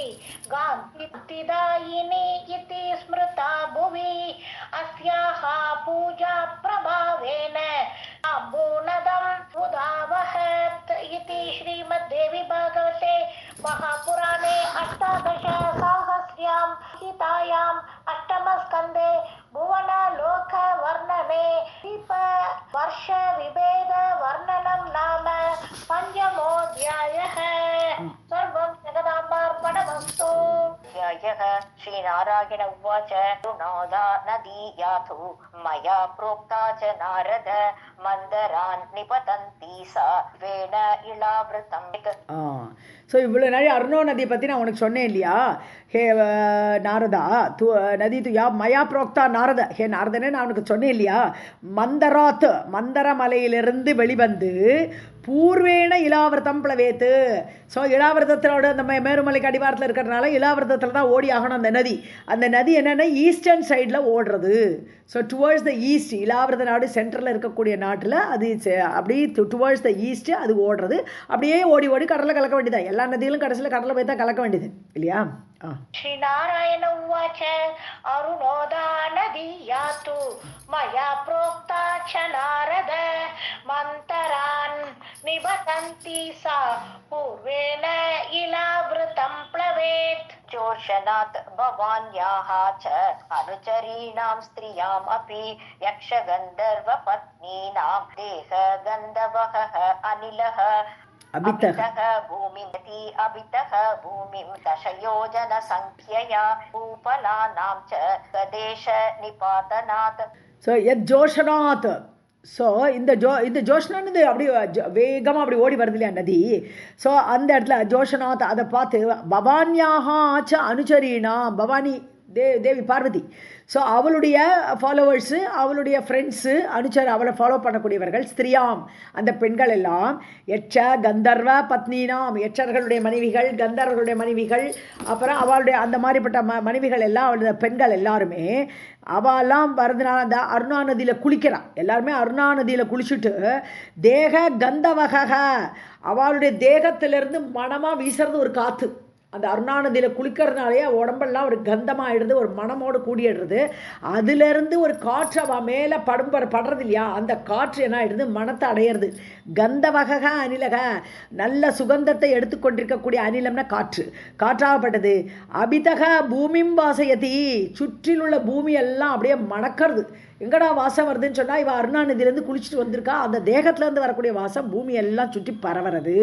गांतिदायिनी इति स्मृता भुवि अस्याः पूजा प्रभावेन अम्बूनदम् उदावहत् इति श्रीमद्देवी भागवते महापुराणे अष्टादशसाहस्र्यां गीतायाम् अष्टमस्कन्धे भुवनलोक वर्णने दीप वर्ष विभेद वर्णनं नाम पंचमोऽध्यायः. सर्वं जगदाम्बार्पणमस्तु. श्रीनारायण उवाच रुणोदा नदी यातु मया प्रोक्ता च नारद मन्दरान् निपतन्ति सा वेण इलावृतम्. ஸோ இவ்வளோ நாள் அருணோ நதியை பற்றி நான் உனக்கு சொன்னேன் இல்லையா? ஹே நாரதா நதி யா மயா புரோக்தா நாரத, ஹே நாரதனே நான் உனக்கு சொன்னேன் இல்லையா? மந்தராத், மந்தர மலையிலிருந்து வெளிவந்து பூர்வேண இலாவிரதம் பிளவேத்து. ஸோ இலாவிரதத்தோட அந்த மேருமலைக்கு அடிவாரத்தில் இருக்கிறதுனால இலாவிரதத்தில் தான் ஓடி ஆகணும் அந்த நதி. அந்த நதி என்னென்னா ஈஸ்டர்ன் சைடில் ஓடுறது. ஸோ டுவர்ட்ஸ் த ஈஸ்ட், இலாவிரத நாடு சென்டரில் இருக்கக்கூடிய நாட்டில் அது அப்படி டுவர்ட்ஸ் த ஈஸ்ட்டு அது ஓடுறது. அப்படியே ஓடி ஓடி கடலில் கலக்க வேண்டியதான். எல்லா நதிகளும் கடைசியில் கடலில் போய் தான் கலக்க வேண்டியது இல்லையா? श्रीनारायण उवाच अरुणोदा नदी यातु मया प्रोक्ता च नारद मन्तरान् निबतन्ति सा पूर्वेण इलावृतं प्लवेत्. जोषणात् भवान्याः च अनुचरीणां स्त्रियाम् अपि यक्षगन्धर्वपत्नीनां देहगन्धवः अनिलः अभितः भूमिं दशयोजन संख्यया भूपलानां च प्रदेश निपातनात्. ஸோ ஜோஷனாத், ஸோ இந்த ஜோஷனானது அப்படி வேகமாக அப்படி ஓடி வருது இல்லையா நதி. ஸோ அந்த இடத்துல ஜோஷனாத் அதை பார்த்து பவானியாக ஆச்ச அனுச்சரீனா, பவானி தேவி பார்வதி, ஸோ அவளுடைய ஃபாலோவர்ஸு, அவளுடைய ஃப்ரெண்ட்ஸு, அவளை ஃபாலோ பண்ணக்கூடியவர்கள், ஸ்திரியாம் அந்த பெண்கள் எல்லாம், யட்ச கந்தர்வ பத்னினாம், யட்சர்களுடைய மனைவிகள், கந்தர்வர்களுடைய மனைவிகள், அப்புறம் அவளுடைய அந்த மாதிரிப்பட்ட மனைவிகள் எல்லாம், அவளுடைய பெண்கள் எல்லாருமே அவெல்லாம் வரதுனால அந்த அருணா நதியில் குளிக்கிறான். எல்லாருமே அருணா நதியில் குளிச்சுட்டு தேக கந்தவக, அவளுடைய தேகத்திலிருந்து மனமாக வீசுறது ஒரு காற்று. அந்த அருணா நதியில் குளிக்கிறதுனாலே உடம்பெல்லாம் ஒரு கந்தமாகிடுது, ஒரு மனமோடு கூடிடுறது. அதிலிருந்து ஒரு காற்று அவன் மேலே படுறது இல்லையா, அந்த காற்று என்ன ஆகிடுது, மனத்தை அடையிறது. கந்தவக அனிலக, நல்ல சுகந்தத்தை எடுத்துக்கொண்டிருக்கக்கூடிய அனிலம்னா காற்று, காற்றாகப்பட்டது. அபிதக பூமிம் வாசயதி, சுற்றிலுள்ள பூமி எல்லாம் அப்படியே மணக்கிறது. எங்கடா வாசம் வருதுன்னு சொன்னால் இவன் அருணா நதியிலேருந்து குளிச்சுட்டு வந்திருக்கா, அந்த தேகத்துலேருந்து வரக்கூடிய வாசம் பூமி எல்லாம் சுற்றி பரவுறது.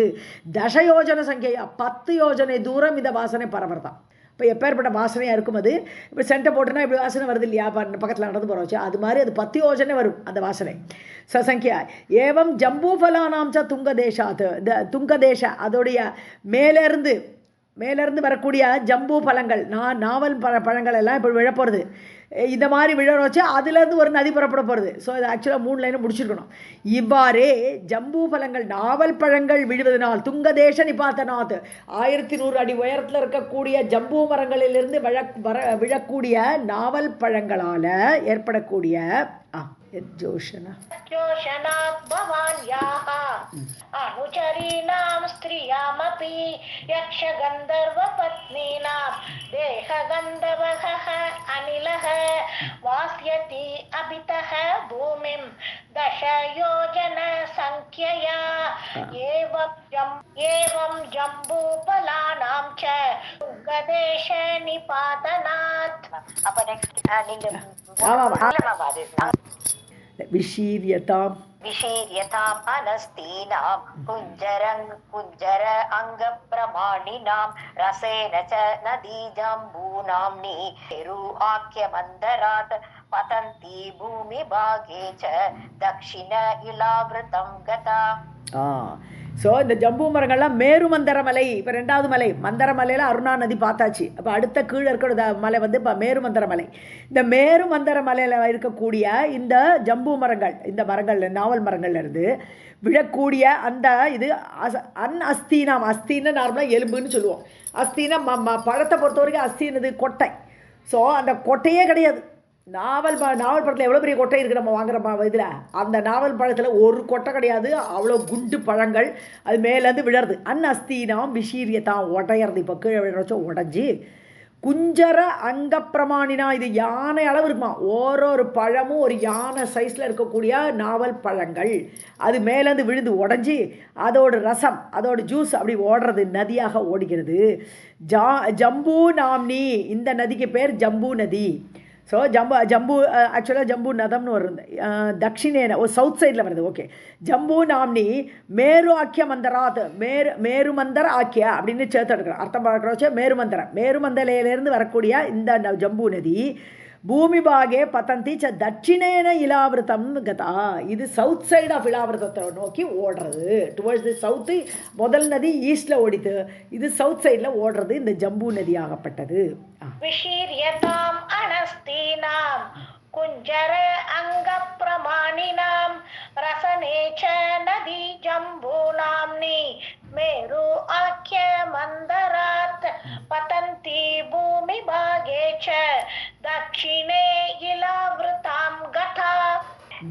தசயோஜன சங்கையா, 10 யோஜனை தூரம் இந்த வாசனை பரவுறதான். இப்போ எப்பேற்பட்ட வாசனையாக இருக்கும் அது. இப்போ சென்ட்டை போட்டுனா இப்படி வாசனை வருது இல்லையா, பக்கத்தில் நடந்து போகிறோம் வச்சு, அது மாதிரி அது 10 யோஜனை வரும் அந்த வாசனை. சசங்கியா ஏவம் ஜம்பூஃபலானாம் ச துங்கதேசாத், இந்த துங்கதேச அதோடைய மேலேருந்து வரக்கூடிய ஜம்பூ பழங்கள், நாவல் பழங்கள் எல்லாம் இப்போ விழப்போகிறது. இந்த மாதிரி விழ வச்சு அதுலேருந்து ஒரு நதி புறப்பட போகிறது. ஸோ இது ஆக்சுவலாக 3 லைனை முடிச்சிருக்கணும். இவ்வாறே ஜம்பூ பழங்கள் நாவல் பழங்கள் விழுவதனால் துங்கதேச நிபாத்தனாத் 1100 அடி உயரத்தில் இருக்கக்கூடிய ஜம்பூ மரங்களிலிருந்து விழக்கூடிய நாவல் பழங்களால் ஏற்படக்கூடிய जोषणात् भवान्याः अनुचरीणां स्त्रियामपि यक्षगन्धर्वपत्नीनां देहगन्धर्वः अनिलः वास्यति अभितः भूमिं 10 योजनसङ्ख्यया एवं जम्बूफलानां च तुङ्गदेशनिपातनात्. அப்ப நெக்ஸ்ட் நீங்க विशीर्यताम् अनस्तीनां कुञ्जर अङ्गप्रमाणिनां रसेन च नदीजम्बूनाम्नि आख्यमन्दरात् पतन्ति भूमिभागे च दक्षिण इलावृतं गता. ஸோ இந்த ஜம்பூ மரங்கள்லாம் மேருமந்தர மலை, இப்போ 2வது மலை மந்தர மலையில் அருணா நதி பார்த்தாச்சு. அப்போ அடுத்த கீழே இருக்கிற மலை வந்து இப்போ மேருமந்தர மலை. இந்த மேருமந்தர மலையில் இருக்கக்கூடிய இந்த ஜம்பூ மரங்கள், இந்த மரங்கள் நாவல் மரங்கள்லேருந்து விழக்கூடிய அந்த இது அஸ்தீனம். அஸ்தின்னு நார்மலாக எலும்புன்னு சொல்லுவோம். அஸ்தினம் பழத்தை பொறுத்த வரைக்கும் அஸ்தினது கொட்டை. ஸோ அந்த கொட்டையே கிடையாது. நாவல் பழத்தில் எவ்வளோ பெரிய கொட்டை இருக்குது நம்ம வாங்குற இதில், அந்த நாவல் பழத்தில் ஒரு கொட்டை கிடையாது. அவ்வளோ குண்டு பழங்கள் அது மேலேருந்து விழருது. அஸ்தீனாம் விஷீரியத்தான் உடையிறது. இப்போ கீழே விழுறச்சோ உடஞ்சி குஞ்சர அங்க பிரமாணினா, இது யானை அளவு இருக்குமா. ஒரு பழமும் ஒரு யானை சைஸில் இருக்கக்கூடிய நாவல் பழங்கள் அது மேலேருந்து விழுந்து உடஞ்சி அதோட ரசம் அதோட ஜூஸ் அப்படி ஓடுறது, நதியாக ஓடுகிறது. ஜம்பூ நாம்னி, இந்த நதிக்கு பேர் ஜம்பூ நதி. ஸோ ஜம்பூ ஆக்சுவலாக ஜம்பூ நதம்னு வருது, தட்சிணேன ஒரு சவுத் சைடில் வருது. ஓகே, ஜம்பூ நாம்னி மேரு ஆக்கிய மந்தராத், மேருமந்தர ஆக்கிய அப்படின்னு சேர்த்து எடுக்கிறோம். அர்த்தம் பார்க்குறோச்சே மேருமந்தலையிலேருந்து வரக்கூடிய இந்த ஜம்பூ நதி பூமி பாகே பதந்தி ச தட்சிணேன இலாவிரதம் கதா, இது சவுத் சைட் ஆஃப் இலாவிரதத்தை நோக்கி ஓடுறது. டுவர்ட்ஸ் தி சவுத்து முதல் நதி ஈஸ்டில் ஓடித்து, இது சவுத் சைடில் ஓடுறது இந்த ஜம்பூ நதி ஆகப்பட்டது. விஷீர்யதாம் அனஸ்தீனாம் குஞ்சர அங்க பிரமாணினாம் ரசனேச்ச நதி ஜம்பூனாம்னி மேரு ஆக்கிய மந்தராத் பதந்தி பூமி பாகே ச दक्षिणे इलावृतां गता.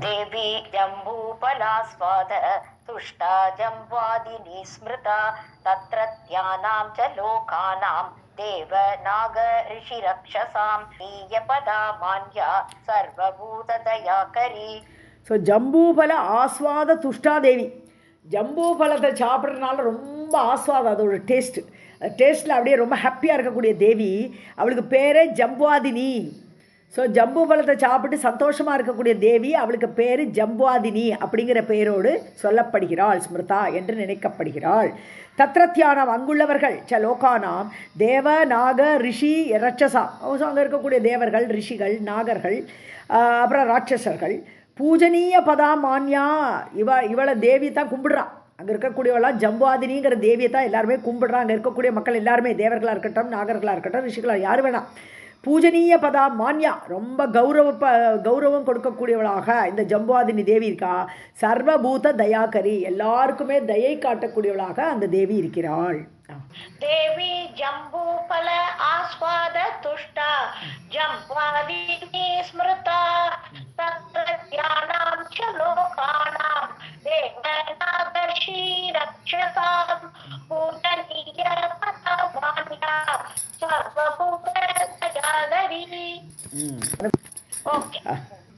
देवी जम्बूफलास्वाद तुष्टा जम्बादिनी स्मृता तत्रत्यानां च लोकानां देव नाग ऋषि रक्षसां नीयपदा मान्या सर्वभूतदयाकरी. ஸோ ஜம்பூஃபல ஆஸ்வாத துஷ்டா தேவி, ஜம்பூ பழத்தை சாப்பிட்றதுனால ரொம்ப ஆஸ்வாதம், அதோட டேஸ்ட்டில் அப்படியே ரொம்ப ஹாப்பியாக இருக்கக்கூடிய தேவி, அவளுக்கு பேரே ஜம்புவாதினி. ஸோ ஜம்பூ பழத்தை சாப்பிட்டு சந்தோஷமாக இருக்கக்கூடிய தேவி, அவளுக்கு பேர் ஜம்புவாதினி அப்படிங்கிற பெயரோடு சொல்லப்படுகிறாள், ஸ்மிருதா என்று நினைக்கப்படுகிறாள். தத்ரத்யானாம், அங்குள்ளவர்கள் ச லோகானாம் தேவ நாக ரிஷி ரட்சசா, அங்கே இருக்கக்கூடிய தேவர்கள் ரிஷிகள் நாகர்கள் அப்புறம் ராட்சசர்கள் பூஜனீய பதா மான்யா, இவளை தேவி தான் கும்பிடுறான். அங்கே இருக்கக்கூடியவெல்லாம் ஜம்புவாதினிங்கிற தேவியை தான் எல்லாருமே கும்பிடுறான். அங்கே இருக்கக்கூடிய மக்கள் எல்லாருமே தேவர்களாக இருக்கட்டும் நாகர்களாக இருக்கட்டும் ரிஷிகளாக யார் வேணாம், பூஜனீய பதா மான்யா, ரொம்ப கௌரவம் கொடுக்கக்கூடியவளாக இந்த ஜம்புவாதினி தேவி இருக்கா. சர்வபூத தயாகரி, எல்லாருக்குமே தயை காட்டக்கூடியவளாக அந்த தேவி இருக்கிறாள். தேவி ஜம்பூபல ஆஸ்வாத துஷ்டா ஜம்புவாதினி ஸ்மிருதா தத்ரத்யானாம் ச லோகானாம் தேவநாகர்ஷி ரக்ஷசாம் பூஜனீய பதா மான்யா சர்வபூத தயாகரி. ஓகே,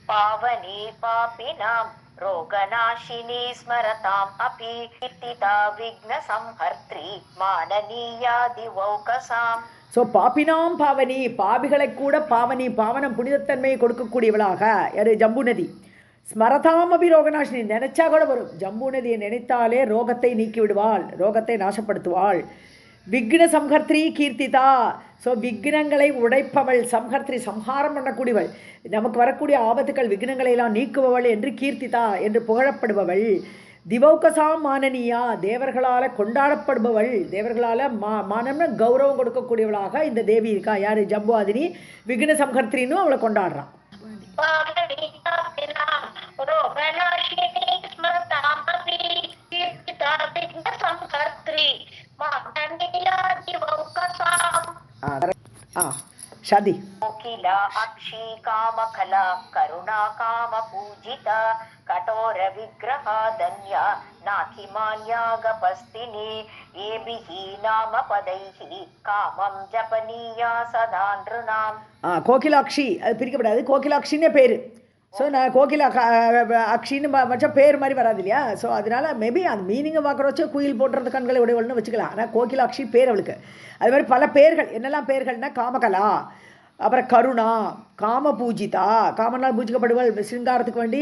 पावनी पापिनां रोगनाशिनी स्मरताम् अपि कीर्तिता विघ्नसंहर्त्री माननीयादिवौकसाम्. ஸோ பாப்பினாம் பாவனி, பாவிகளை கூட பாவனி பாவனம் புனிதத்தன்மையை கொடுக்கக்கூடியவளாக யாரு ஜம்பு நதி. ஸ்மரதாம் அபி ரோகநாசினி, நினைச்சா கூட வரும். ஜம்பு நதியை நினைத்தாலே ரோகத்தை நீக்கி விடுவாள், ரோகத்தை நாசப்படுத்துவாள். விக்ன சம்ஹர்த்ரி கீர்த்திதா, ஸோ விக்னங்களை உடைப்பவள், சம்ஹர்த்ரி, சம்ஹாரம் பண்ணக்கூடியவள், நமக்கு வரக்கூடிய ஆபத்துக்கள் விக்னங்களை எல்லாம் நீக்குபவள் என்று கீர்த்திதா என்று புகழப்படுபவள். திவௌகசாம் மானனியா, தேவர்களால் கொண்டாடப்படுபவள், தேவர்களால் மானம்னு கௌரவம் கொடுக்கக்கூடியவளாக இந்த தேவி இருக்கா. யார்? ஜம்புவாதினி விக்ன சம்ஹர்த்ரின்னு அவளை கொண்டாடுறான். ஷாதி. கோகிலா அக்ஷி காமகலா கருணா காம பூஜிதா கடோர விக்கிரஹா தன்யா நாகி மான்யா கபஸ்தினி ஏபிஹி நாம பதைஹி காமம் ஜபனியா சதான்றுநாம். கோகிலாட்சி, அது பிரிக்கப்படாது, கோகிலாட்சின்னே பேர். ஸோ நான் கோகிலா அக்ஷின்னு மற்ற பேர் மாதிரி வராது இல்லையா? ஸோ அதனால மேபி அந்த மீனிங்கை பார்க்குற வச்சு குயில் போட்டுறது கண்களை உடையவள்னு வச்சுக்கலாம். ஆனால் கோகிலாட்சி பேர் அவளுக்கு. அது மாதிரி பல பேர்கள். என்னெல்லாம் பேர்கள்னா காமகலா, அப்புறம் கருணா, காம பூஜிதா, காமனால் பூஜிக்கப்படுவள், சிங்காரத்துக்கு வேண்டி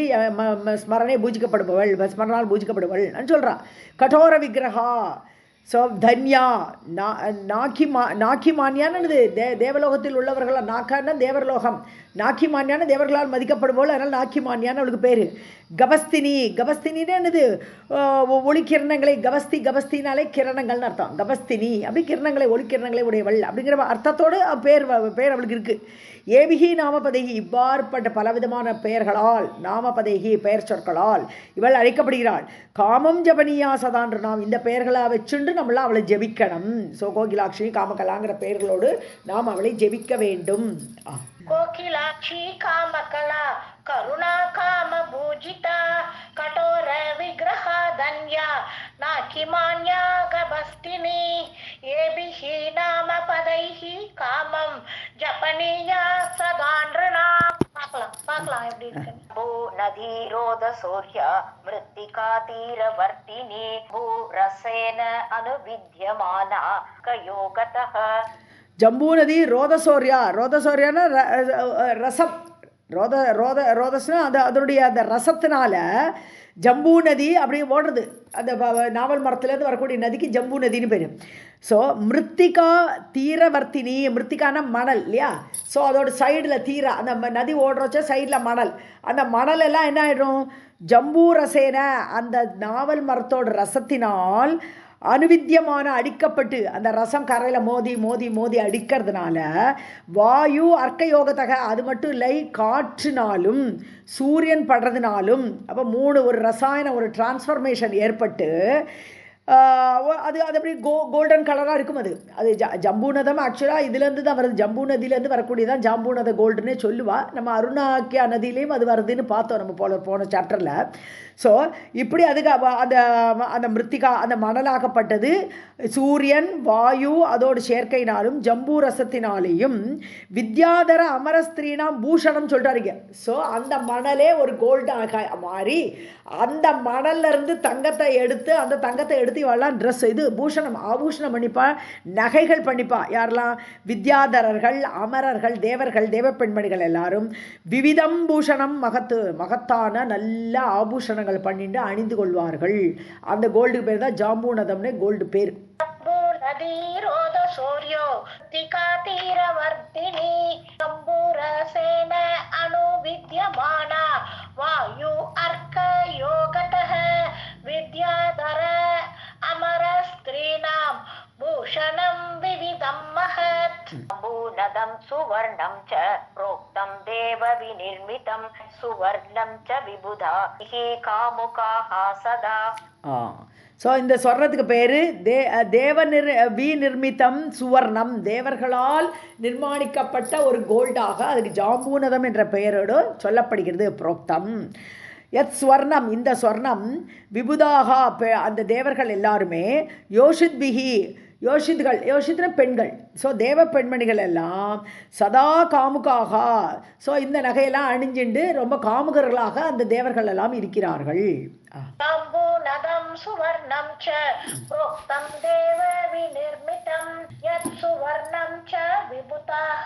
ஸ்மரணை பூஜிக்கப்படுபவள், ஸ்மரணால் பூஜிக்கப்படுவள் சொல்கிறான். கடோர விக்கிரகா, ஸோ தன்யா, நாக்கி மான்யான்னு தேவலோகத்தில் உள்ளவர்களால், நாக்கான்னா தேவர்லோகம், நாக்கி மான்யான தேவர்களால் மதிக்கப்படுவோள், அதனால் நாக்கி மான்யான்னு அவளுக்கு பேர். கபஸ்தினி, கபஸ்தினின்னு என்னது? ஒளிக்கிரணங்களை, கபஸ்தினாலே கிரணங்கள்னு அர்த்தம். கபஸ்தினி அப்படி கிரணங்களை, ஒளிக்கிரணங்களை உடையவள் அப்படிங்கிற அர்த்தத்தோடு பேர் அவளுக்கு இருக்குது. ஏபிகி நாமபதேகி, இவ்வாறுபட்ட பலவிதமான பெயர்களால், நாமபதேகி பெயர் சொற்களால் இவள் அழைக்கப்படுகிறாள். காமம் ஜபனியா சதான்று, நாம் இந்த பெயர்களை வச்சுண்டு நம்மளாம் அவளை ஜெபிக்கணும். ஸோ கோகிலாட்சி காமகலாங்கிற பெயர்களோடு நாம் அவளை ஜெபிக்க வேண்டும். கோகிலாட்சி காமகலா கருணா காம பூஜிதா கடோர விக்கிரஹா தன்யா நாகி மான்யா கபஸ்தினி ஏபிஹி நாம பதைஹி காமம் ஜபனியா சதான்றுநாம். பார்க்கலாம் எப்படி இருக்கு. பூ நதி ரோத சூர்யா மிருத்திகா தீரவர்த்தினி பூ ரசேன அனுவித்யமானா கயோகதஹ. ஜம்பூ நதி ரோதசோர்யா, ரோதசோர்யான்னா ரசம், ரோதஸ்னா அதனுடைய அந்த ரசத்தினால ஜம்பூ நதி அப்படி ஓடுறது. அந்த நாவல் மரத்துலேருந்து வரக்கூடிய நதிக்கு ஜம்பூ நதினு பேர். ஸோ மிருத்திகா தீரவர்த்தினி, மிருத்திகான மணல் இல்லையா? ஸோ அதோட சைடில் தீரா, அந்த நதி ஓடுறச்ச சைடில் மணல், அந்த மணல் எல்லாம் என்ன ஆகிடும்? ஜம்பூ ரசேன, அந்த நாவல் மரத்தோட ரசத்தினால் அனுவித்தியமான அடிக்கப்பட்டு, அந்த ரசம் கரையில் மோதி மோதி மோதி அடிக்கிறதுனால வாயு அர்க்க யோகத்தக, அது மட்டும் இல்லை காற்றுனாலும் சூரியன் படுறதுனாலும், அப்போ ஒரு ரசாயன ஒரு டிரான்ஸ்ஃபர்மேஷன் ஏற்பட்டு அது அப்படி கோல்டன் கலராக இருக்கும். அது ஜம்பூநதம் ஆக்சுவலாக இதுலேருந்து தான் வருது. ஜம்பூ நதியிலேருந்து வரக்கூடியதான் ஜாம்பூநத கோல்டுன்னே சொல்லுவாள். நம்ம அருணாக்கியா நதியிலையும் அது வருதுன்னு பார்த்தோம் நம்ம போன சாப்டரில். ஸோ இப்படி அதுக்கு அந்த மிருத்திகா, அந்த மணலாகப்பட்டது சூரியன் வாயு அதோடு சேர்க்கையினாலும் ஜம்பூ ரசத்தினாலேயும் வித்யாதர அமரஸ்திரீனாம் பூஷணம் சொல்கிறாருங்க. ஸோ அந்த மணலே ஒரு கோல்டாக மாறி அந்த மணல்லேருந்து தங்கத்தை எடுத்து இவெல்லாம் ட்ரெஸ் இது பூஷணம் ஆபூஷணம் பண்ணிப்பா, நகைகள் பண்ணிப்பா. யாரெல்லாம்? வித்யாதரர்கள், அமரர்கள், தேவர்கள், தேவ பெண்மணிகள் எல்லாரும் விவிதம் பூஷணம் மகத்தான நல்ல ஆபூஷணங்கள் பண்ணிட்டு அணிந்து கொள்வார்கள். அந்த கோல்டு பேர் தான் ஜாம்பூநதம்னு கோல்டு பேர். வாயு அர்க்க யோகதஹ வித்யாதர அமரஸ்திரீனாம் பூஷணம் விவிதம் மஹத். பூநதம் சுவர்ணம் ச ப்ரோக்தம் தேவ விநிர்மிதம் சுவர்ணம் ச விபுதா ஹி காமுகாஹ சதா. ஸோ இந்த சொர்ணத்துக்கு பேர் விநிர்மிதம் சுவர்ணம், தேவர்களால் நிர்மாணிக்கப்பட்ட ஒரு கோல்டாக அதுக்கு ஜாம்பூநதம் என்ற பெயரோடு சொல்லப்படுகிறது. புரோக்தம் யத் ஸ்வர்ணம், இந்த ஸ்வர்ணம் விபுதாக, அந்த தேவர்கள் எல்லாருமே யோஷித்பிகி, யோஷித்னா பெண்கள், ஸோ தேவ பெண்மணிகள் எல்லாம் சதா காமுகாக, ஸோ இந்த நகையெல்லாம் அணிஞ்சுண்டு ரொம்ப காமுகர்களாக அந்த தேவர்கள் எல்லாம் இருக்கிறார்கள். ஜாம்பூநதம் சுவர்ணம் ச ப்ரோக்தம் தேவ விநிர்மிதம் யத் சுவர்ணம் ச விபுதாக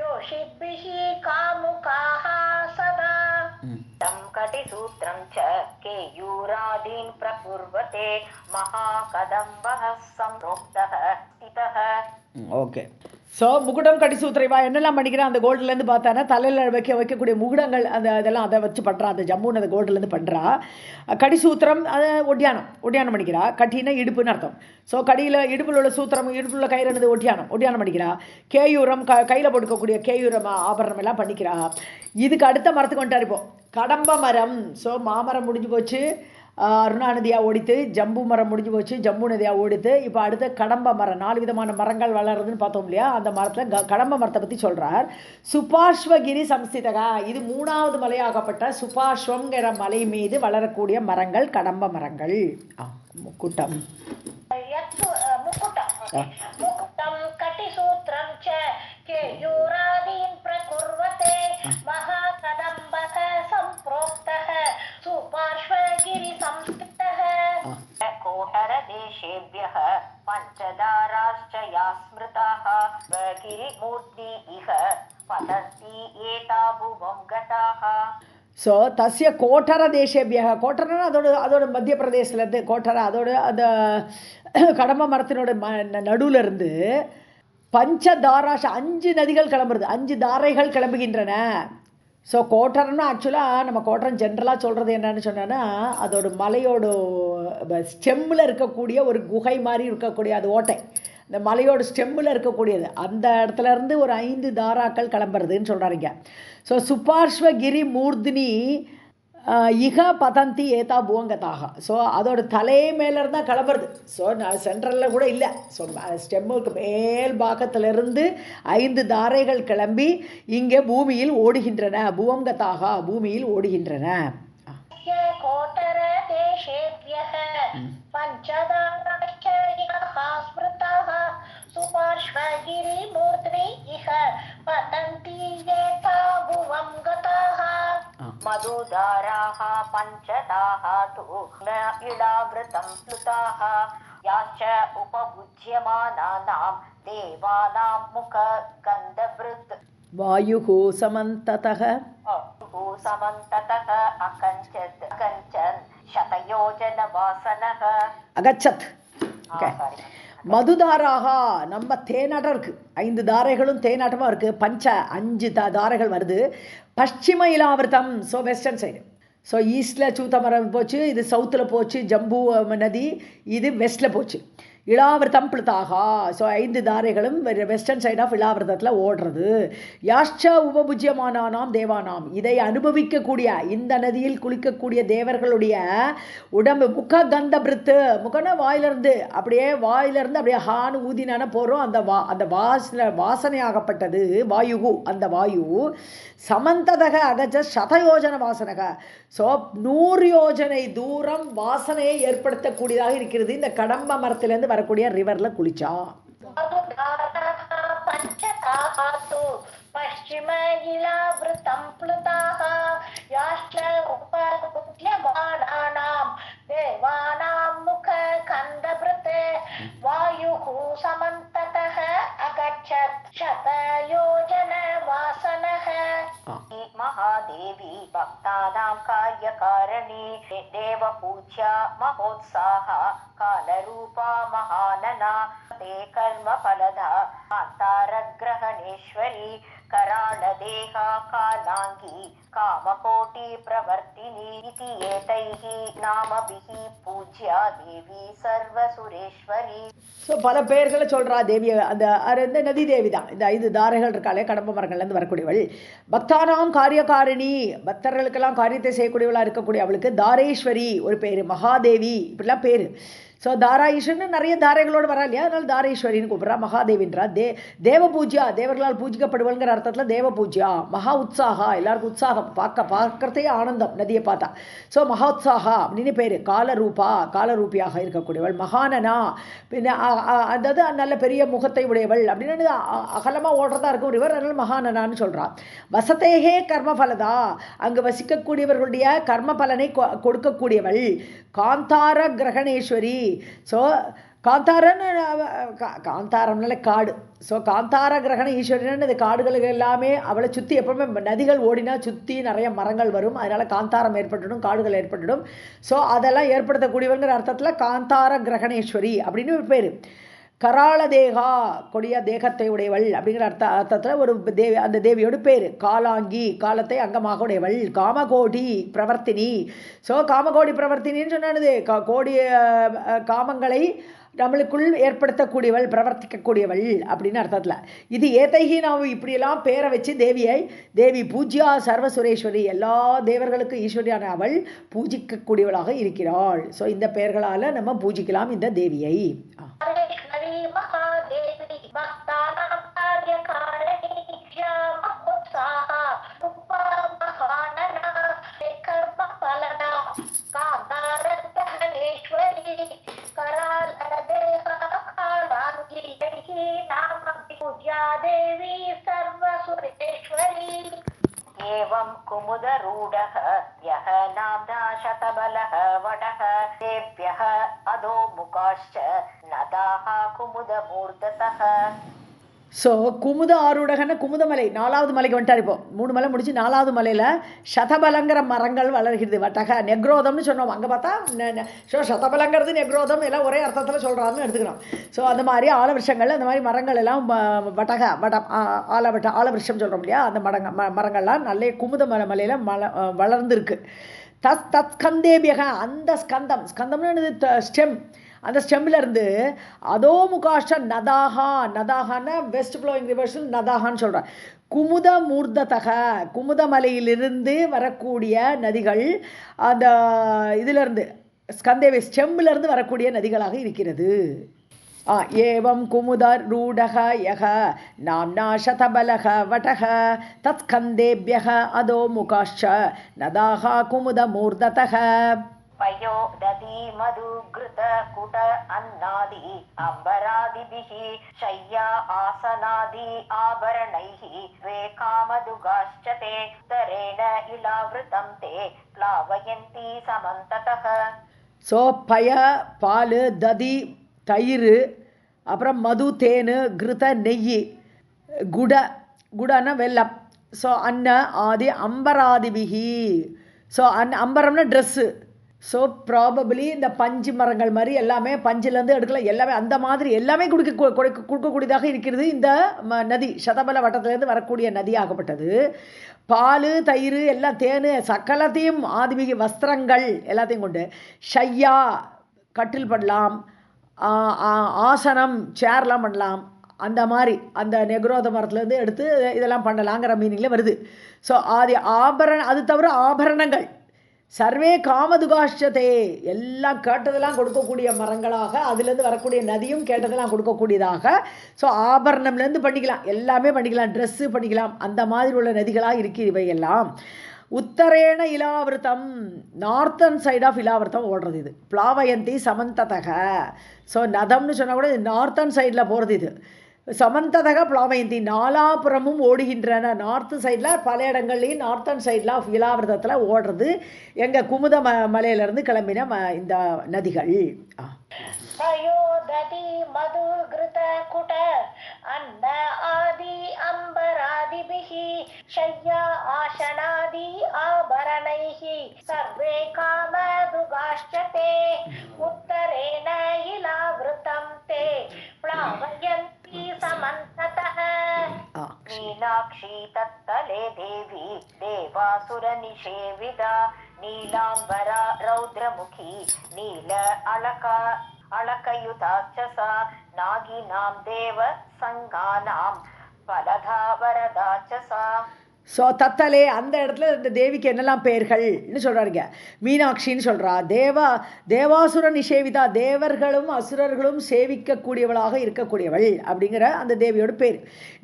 யோஷித்பிஹி காமுகாஹ சதா. தம் கடிசூத்ரம் ச கேயூராதீன் பிரபுர்வதே மகாகதம்பஹ சம்ரோக்தஹ ஸ்திதஹ. ஓகே. ஸோ முகுடம் கடிசூத்திரைவா என்னெல்லாம் பண்ணிக்கிறான் அந்த கோல்டுலேருந்து பார்த்தானா தலையில் வைக்கக்கூடிய முகுடங்கள் அதெல்லாம் அதை வச்சு பண்ணுறான். அந்த ஜம்முன்னு அந்த கோல்டுலேருந்து பண்ணுறா. கடிசூத்திரம் அதை ஒட்டியானம் பண்ணிக்கிறா. கட்டினா இடுப்புன்னு அர்த்தம். ஸோ கடியில் இடுப்பில் உள்ள சூத்திரம், இடுப்பில் உள்ள கயிறுனது ஒட்டியானம் பண்ணிக்கிறா. கேயூரம் கையில் போட்டுக்கக்கூடிய கேயூரம் ஆபரணம் எல்லாம் பண்ணிக்கிறா. இதுக்கு அடுத்த மரத்துக்கு வந்துட்டார் இப்போது கடம்ப மரம். ஸோ மாமரம் முடிஞ்சு போச்சு, அருணா நதியாக ஓடித்து, ஜம்பு மரம் முடிஞ்சு போச்சு, ஜம்பு நதியாக ஓடித்து. இப்போ அடுத்த கடம்ப மரம், 4 விதமான மரங்கள் வளருதுன்னு பார்த்தோம் இல்லையா? அந்த மரத்தில் கடம்ப மரத்தை பற்றி சொல்கிறார். சுபாஷ்வகிரி சம்ஸ்திதகா, இது 3வது மலையாகப்பட்ட சுபாஷ்வங்கிற மலை மீது வளரக்கூடிய மரங்கள் கடம்ப மரங்கள். முக்குட்டம் முக்குட்டம் கட்டிசூத்திரம் ச கேயூராதீன் பிரகுர்வதே மகாகதம்பக சம்பிரோக்தः சுபார்ஷ்வகிரி சம்ஸ்திதः கோட்டரதேசேभ्यः பஞ்சதாராश्च या स्मृताः स्वगिरिमूर्ति इह पतन्ति एता भुवं गताः. ஸோ தஸ்ய கோட்டர தேசேபியாக, கோட்டரன்னா அதோட மத்திய பிரதேசத்துலேருந்து கோட்டரா, அதோட அந்த கடம்ப மரத்தினோட நடுவில் இருந்து பஞ்சதாராஷ 5 நதிகள் கிளம்புறது, 5 தாரைகள் கிளம்புகின்றன. ஸோ கோட்டரன்னா ஆக்சுவலாக நம்ம கோட்டரன் ஜென்ரலாக சொல்கிறது என்னன்னு சொன்னோன்னா, அதோட மலையோட ஸ்டெம்மில் இருக்கக்கூடிய ஒரு குகை மாதிரி இருக்கக்கூடிய அது ஓட்டை, இந்த மலையோட ஸ்டெம்மில் இருக்கக்கூடியது, அந்த இடத்துல இருந்து ஒரு 5 தாராக்கள் கிளம்புறதுன்னு சொல்கிறாருங்க. ஸோ சுபார்ஷ்வகிரி மூர்த்தினி இக பதந்தி ஏதா புவங்கதாக. ஸோ அதோட தலை மேலேருந்து தான் கிளம்புறது. ஸோ சென்ட்ரலில் கூட இல்லை. ஸோ ஸ்டெம்முக்கு மேல் பாகத்திலிருந்து 5 தாரைகள் கிளம்பி இங்கே பூமியில் ஓடுகின்றன. புவங்கதாக, பூமியில் ஓடுகின்றன. மதுதாராः பஞ்சதாः து இடாவிருதம் ப்ளுதாः யாச்ச உபபுஜ்யமானானாம் தேவானாம் முக கந்தவ்ருத் வாயுஹு சமந்ததः அகஞ்சன் சதயோஜன வாசனः அகச்சத். மதுதாராக நம்ம தேனாட்டம் இருக்குது, 5 தாரைகளும் தேனாட்டமாக இருக்குது. 5 தாரைகள் வருது. பশ্চিம இலாவிரதம், ஸோ வெஸ்டர்ன் சைடு. ஸோ ஈஸ்டில் சூத்தமரம் போச்சு, இது சவுத்தில் போச்சு ஜம்பு நதி, இது வெஸ்ட்டில் போச்சு. இலாவிரதம் பிளுத்தாகா, ஸோ 5 தாரைகளும் வெஸ்டர்ன் சைட் ஆஃப் இலாவிரதத்தில் ஓடுறது. யாஷ்ச உபபுஜ்யமானானாம் தேவானாம், இதை அனுபவிக்கக்கூடிய, இந்த நதியில் குளிக்கக்கூடிய தேவர்களுடைய உடம்பு முக கந்த பிரித்து, முகன வாயிலிருந்து அப்படியே ஹான்னு ஊதினான போகிறோம். அந்த வாசனையாகப்பட்டது வாயுகு, அந்த வாயு சமந்ததக அகஜ சதயோஜன வாசனக, ஸோ 100 யோஜனை தூரம் வாசனையை ஏற்படுத்தக்கூடியதாக இருக்கிறது இந்த கடம்ப மரத்திலேருந்து வரக்கூடிய ரிவரில் குளிச்சா. பশ্চিம இலாவிருதம் ப்ளுதாः யாஷ்ச உபபுஜ்யமானானாம் தேவானாம் முக கந்தவ்ருத் வாயுः சமந்ததः அகச்சத் சதயோஜன வாசனः. महादेवी भक्तानां कार्यकारिणी देवपूज्या महोत्साहा कालरूपा महानना ते कर्मफलदा अन्तारग्रहणेश्वरी कराळदेहा कालाङ्गी कामकोटि प्रवर्तिनी इति एतैः नामभिः पूज्या देवी सर्वसुरेश्वरी. ஸோ பல பேர்களை சொல்கிறா தேவியை. அந்த நதி தேவி தான். இந்த 5 தாரைகள் இருக்காளே கடம்ப மரங்கள்லேருந்து வரக்கூடியவள். பக்தானாம் காரியகாரிணி, பக்தர்களுக்கெல்லாம் காரியத்தை செய்யக்கூடியவளாக இருக்கக்கூடிய அவளுக்கு தாரேஸ்வரி ஒரு பேர், மகாதேவி இப்படிலாம் பேர். ஸோ தாராஈஸ்வரன் நிறைய தாரைகளோடு வரா இல்லையா, அதனால் தாரேஸ்வரின்னு கூப்பிட்றா. மகாதேவின்றா. தேவ பூஜ்யா, தேவர்களால் பூஜிக்கப்படுவங்கிற அர்த்தத்தில் தேவ பூஜ்யா. மகா உற்சாகா, எல்லாருக்கும் உற்சாகம், பார்க்கறதே ஆனந்தம் நதியை பார்த்தா. ஸோ மகா உற்சாகா அப்படின்னு பேர். காலரூபா, காலரூபியாக இருக்கக்கூடியவள். மகானனா, பின்ன அதாவது நல்ல பெரிய முகத்தை உடையவள் அப்படின்னு அகலமாக ஓடுறதா இருக்கும் ரிவர், அதனால் மகானனான்னு சொல்கிறான். வசத்தேகே கர்மபலதா, அங்கு வசிக்கக்கூடியவர்களுடைய கர்ம பலனை கொடுக்கக்கூடியவள். காந்தார கிரகணேஸ்வரி. ஸோ காந்தாரம்னால காடு. ஸோ காந்தார கிரகண ஈஸ்வரன், இந்த காடுகளுக்கு எல்லாமே அவளை சுற்றி எப்பவுமே நதிகள் ஓடினா சுற்றி நிறைய மரங்கள் வரும், அதனால் காந்தாரம் ஏற்பட்டுடும், காடுகள் ஏற்பட்டுடும். ஸோ அதெல்லாம் ஏற்படுத்தக்கூடியவங்கிற அர்த்தத்தில் காந்தார கிரகணேஸ்வரி அப்படின்னு ஒரு பேர். கராள தேகா, கொடிய தேகத்தை உடையவள் அப்படிங்கிற அர்த்தத்தில் ஒரு தேவி, அந்த தேவியோட பேர். காலாங்கி, காலத்தை அங்கமாக உடையவள். காமகோடி பிரவர்த்தினி. ஸோ காமகோடி பிரவர்த்தினின்னு சொன்னானது கோடி காமங்களை நம்மளுக்குள் ஏற்படுத்தக்கூடியவள், பிரவர்த்திக்கக்கூடியவள் அப்படின்னு அர்த்தத்தில். இது ஏதைகி நாம் இப்படியெல்லாம் பேரை வச்சு தேவியை, தேவி பூஜ்யா சர்வசுரேஸ்வரி, எல்லா தேவர்களுக்கும் ஈஸ்வரியான அவள் பூஜிக்கக்கூடியவளாக இருக்கிறாள். ஸோ இந்த பெயர்களால் நம்ம பூஜிக்கலாம் இந்த தேவியை. देवी सर्वसुरेश्वरी एवं कुमुदरूढः यः नाम्ना शतबलः वटः तेभ्यः अधोमुखाश्च नदाः कुमुदमूर्धतः. ஸோ குமுத ஆரூடகன்னு குமுதமலை, 4வது மலைக்கு வந்துட்டார். இப்போ 3 மலை முடிச்சு 4வது மலையில் சதபலங்கிற மரங்கள் வளர்கிறது. வட்டக நெக்ரோதம்னு சொன்னோம். அங்கே பார்த்தா சதபலங்கிறது நெக்ரோதம் எல்லாம் ஒரே அர்த்தத்தில் சொல்கிறாருன்னு எடுத்துக்கிறோம். ஸோ அந்த மாதிரி ஆலவிருஷங்கள், அந்த மாதிரி மரங்கள் எல்லாம் வட்டக வட்டம் ஆலவிருஷம் சொல்கிறோம் இல்லையா, அந்த மரங்கள்லாம் நல்ல குமுத மலையில் வளர்ந்துருக்கு. தத் ஸ்கந்தேபியக, அந்த ஸ்கந்தம், ஸ்கந்தம்னு ஸ்டெம், அந்த ஸ்டெம்மிலேருந்து அதோ முகாஷ்ட நதாகா, நதாகான்னா வெஸ்ட் ஃப்ளோயிங் ரிவர்ஸில் நதாகான்னு சொல்கிறேன். குமுத மூர்ததக, குமுதமலையிலிருந்து வரக்கூடிய நதிகள் அந்த இதிலிருந்து ஸ்கந்தேவி ஸ்டெம்மிலிருந்து வரக்கூடிய நதிகளாக இருக்கிறது. ஏவம் குமுதரூடக யக நாம்னா சதபலக வடக தத்கந்தேபியக அதோ முகாஷ்ச நதாக குமுதமூர்ததக. पयो दधी मधुघृत कुट अन्नादि अम्बरादिभिः शय्या आसनादि आभरणैः वे कामदुगाश्च ते उत्तरेण इलावृतं ते प्लावयन्ति समन्ततः. ஸோ பய பால், ததி தயிர், அப்புறம் மது தேனு, கிருத நெய், குடன்னா வெல்லம். ஸோ அன்ன ஆதி அம்பராதிபிகி. ஸோ அம்பரம்னா ட்ரெஸ்ஸு. ஸோ ப்ராபபிளி இந்த பஞ்சு மரங்கள் மாதிரி எல்லாமே பஞ்சிலேருந்து எடுக்கலாம், எல்லாமே அந்த மாதிரி எல்லாமே கொடுக்கக்கூடியதாக இருக்கிறது இந்த நதி. சதபல வட்டத்திலேருந்து வரக்கூடிய நதியாகப்பட்டது. பால், தயிர், எல்லாம் தேனு, சகலத்தையும் ஆதிபிகி வஸ்திரங்கள் எல்லாத்தையும் கொண்டு ஷையா கட்டில் பண்ணலாம், ஆசனம் சேர்லாம் பண்ணலாம், அந்த மாதிரி அந்த நெக்ரோத மரத்துலேருந்து எடுத்து இதெல்லாம் பண்ணலாங்கிற மீனிங்கில் வருது. ஸோ ஆதி அது தவிர ஆபரணங்கள் சர்வே காமதுகாஷ்டதே, எல்லாம் கேட்டதெல்லாம் கொடுக்கக்கூடிய மரங்களாக, அதுலேருந்து வரக்கூடிய நதியும் கேட்டதெல்லாம் கொடுக்கக்கூடியதாக. ஸோ ஆபரணம்லேருந்து பண்ணிக்கலாம், எல்லாமே பண்ணிக்கலாம், ட்ரெஸ்ஸு பண்ணிக்கலாம், அந்த மாதிரி உள்ள நதிகளாக இருக்கு இவையெல்லாம். உத்தரேண இலாவிருத்தம், நார்த்தன் சைட் ஆஃப் இலாவிருத்தம் ஓடுறது இது. பிளாவயந்தி சமந்ததக. ஸோ நதம்னு சொன்னால் கூட நார்த்தன் சைடில் போகிறது இது. சமந்ததக பிளாவயந்தி, நாலாபுரமும் ஓடுகின்றன. நார்த்து சைடில் பல இடங்கள்லையும் நார்த்தன் சைடில் ஆஃப் இலாவிரதத்தில் ஓடுறது எங்கள் குமுத மலையிலேருந்து கிளம்பின இந்த நதிகள். पयोदधि मधुघृत कुट अन्न आदि अम्बरादिभिः शय्या आसनादि आभरणैः सर्वे कामदुगाश्च ते उत्तरेण इलावृतं ते प्लावयन्ति समन्ततः. मीनाक्षी तत्तले देवी देवासुरनिषेविता नीलाम्बरा रौद्रमुखी नील अलकयुताक्षसा नागिनां देव संगानां फलधा वरदाचसा. ஸோ தத்தலே, அந்த இடத்துல இந்த தேவிக்கு என்னெல்லாம் பெயர்கள்னு சொல்கிறாருங்க. மீனாட்சின்னு சொல்கிறா. தேவாசுர நிஷேவிதா, தேவர்களும் அசுரர்களும் சேவிக்கக்கூடியவளாக இருக்கக்கூடியவள் அப்படிங்கிற அந்த தேவியோட பேர்.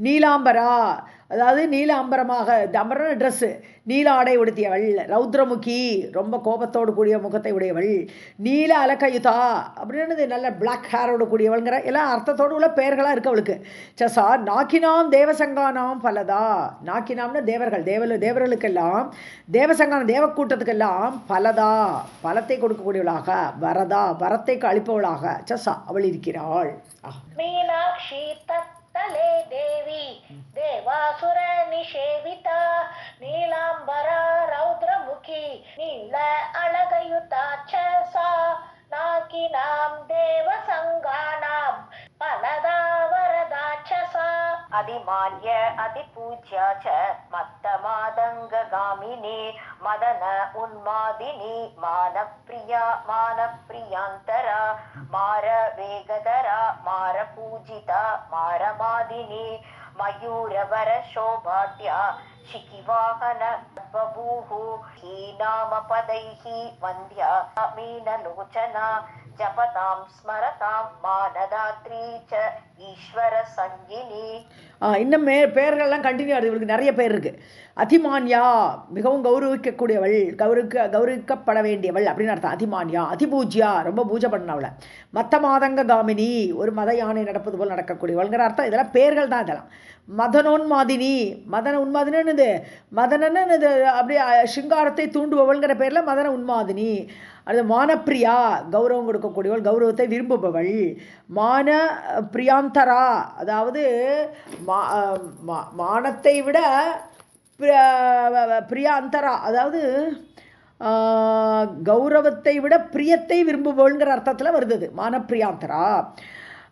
நீலாம்பரா, அதாவது நீல அம்பரமாக, அம்பரம்னா ட்ரெஸ்ஸு, நீல ஆடை உடுத்தியவள். ரௌத்ரமுகி, ரொம்ப கோபத்தோடு கூடிய முகத்தை உடையவள். நீல அலக்கயுதா அப்படின்னு நல்ல பிளாக் ஹேரோடு கூடியவள்ங்கிற எல்லாம் அர்த்தத்தோடு உள்ள பெயர்களாக இருக்கு அவளுக்கு. சசா நாக்கினாம் தேவசங்கானாம் பலதா. நாக்கினாம்னு தேவர்கள், தேவர்களுக்கெல்லாம், தேவசங்கானம் தேவக்கூட்டத்துக்கெல்லாம் பலதா, பலத்தை கொடுக்கக்கூடியவளாக, வரதா வரத்தை அளிப்பவளாக சசா அவள் இருக்கிறாள். மீனாட்சி तले देवी देवासुर निषेविता नीलांबरा रौद्रमुखी नील अलगयुता च सा नाकिनां देव संगानां फल அதிமான்ய அதிபூஜ்யா ச மத்தமாதங்ககாமினி மதன உன்மாதினி மானப்பிரியா மானப்பிரியாந்தரா மார வேகதரா மார பூஜிதா மாரமாதினி மயூரவர சோபாட்யா शिखिवाहन बभूः ही नाम पदैः वन्द्या मीनलोचना जपतां स्मरतां मानदात्री च ईश्वर संगिनी. இன்னும் பேர்கள்லாம் கண்டினியூ ஆகுது. இவளுக்கு நிறைய பேர் இருக்குது. அதிமான்யா மிகவும் கௌரவிக்கக்கூடியவள், கௌரவிக்கப்பட வேண்டியவள் அப்படின்னு அர்த்தம். அதிமான்யா அதிபூஜ்யா ரொம்ப பூஜை பண்ணவளை. மத்த மாதங்க காமினி ஒரு மத யானை நடப்பது போல் நடக்கக்கூடியவள்ங்கிற அர்த்தம். இதெல்லாம் பேர்கள் தான். இதெல்லாம் மதனோன்மாதினி மதன உன்மாதினு இது மதனன்னு இது அப்படியே சிங்காரத்தை தூண்டுபவள்ங்கிற பேரில் மதன உன்மாதினி. அது மானப்பிரியா கௌரவம் கொடுக்கக்கூடியவள், கௌரவத்தை விரும்புபவள். மான பிரியாந்தரா அதாவது மானத்தை விட பிரியாந்தரா அதாவது கௌரவத்தை விட பிரியத்தை விரும்புபவள்ங்கிற அர்த்தத்தில் வருது மானப்பிரியாந்தரா.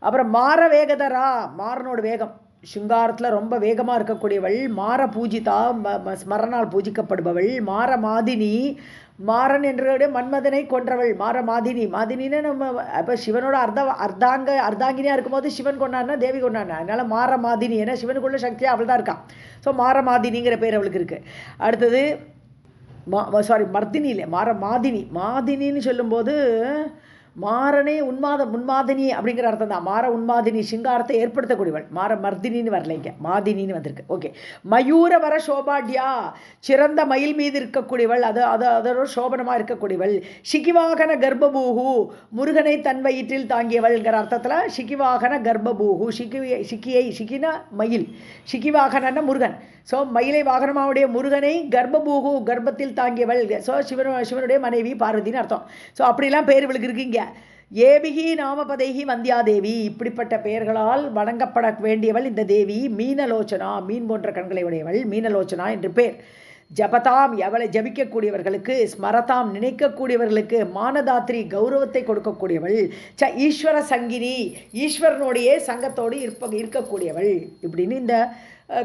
அப்புறம் மார வேகதரா மாறனோட வேகம், சிங்காரத்தில் ரொம்ப வேகமாக இருக்கக்கூடியவள். மார பூஜிதா ஸ்மரணால் பூஜிக்கப்படுபவள். மார மாதினி மாறன் என்ற மன்மதனை கொன்றவள். மார மாதினி மாதினின்னு நம்ம இப்போ சிவனோட அர்த்தாங்கினியாக இருக்கும்போது சிவன் கொண்டாடினா தேவி கொண்டாடினா, அதனால் மார மாதினி ஏன்னா சிவனுக்குள்ள சக்தியாக அவள் தான் இருக்கான். ஸோ மார மாதினிங்கிற பேர் அவளுக்கு இருக்குது. அடுத்தது மர்தினி இல்லை மார மாதினி. மாதினின்னு சொல்லும்போது மாறனே உன்மாதினி அப்படிங்கிற அர்த்தம் தான். மாற உன்மாதினி சிங்காரத்தை ஏற்படுத்தக்கூடியவள். மாற மர்தினின்னு வரல, இங்கே மாதினின்னு வந்திருக்கு. ஓகே. மயூர வர சோபாட்யா சிறந்த மயில் மீது இருக்கக்கூடியவள், அதோட சோபனமாக இருக்கக்கூடியவள். சிகிவாகன கர்ப்பபூஹு முருகனை தன் வயிற்றில் தாங்கியவள்ங்கிற அர்த்தத்தில் சிகிவாகன கர்ப்பபூஹு சிக்கினா மயில், சிகிவாகன முருகன். ஸோ மயிலை வாகனமாவுடைய முருகனை கர்ப்பபூஹு கர்ப்பத்தில் தாங்கியவள். ஸோ சிவனுடைய மனைவி பார்வதின்னு அர்த்தம். ஸோ அப்படிலாம் பேர் இவளுக்கு இருக்குங்க. ஏபிகி நாமபதைகி வந்தியாதேவி இப்படிப்பட்ட பெயர்களால் வணங்கப்பட வேண்டியவள் இந்த தேவி. மீனலோச்சனா மீன் போன்ற கண்களை உடையவள், மீனலோச்சனா என்று பேர். ஜபதாம் அவளை ஜபிக்கக்கூடியவர்களுக்கு, ஸ்மரதாம் நினைக்கக்கூடியவர்களுக்கு, மானதாத்ரி கௌரவத்தை கொடுக்கக்கூடியவள், ஈஸ்வர சங்கினி ஈஸ்வரனுடைய சங்கத்தோடு இருக்கக்கூடியவள். இப்படின்னு இந்த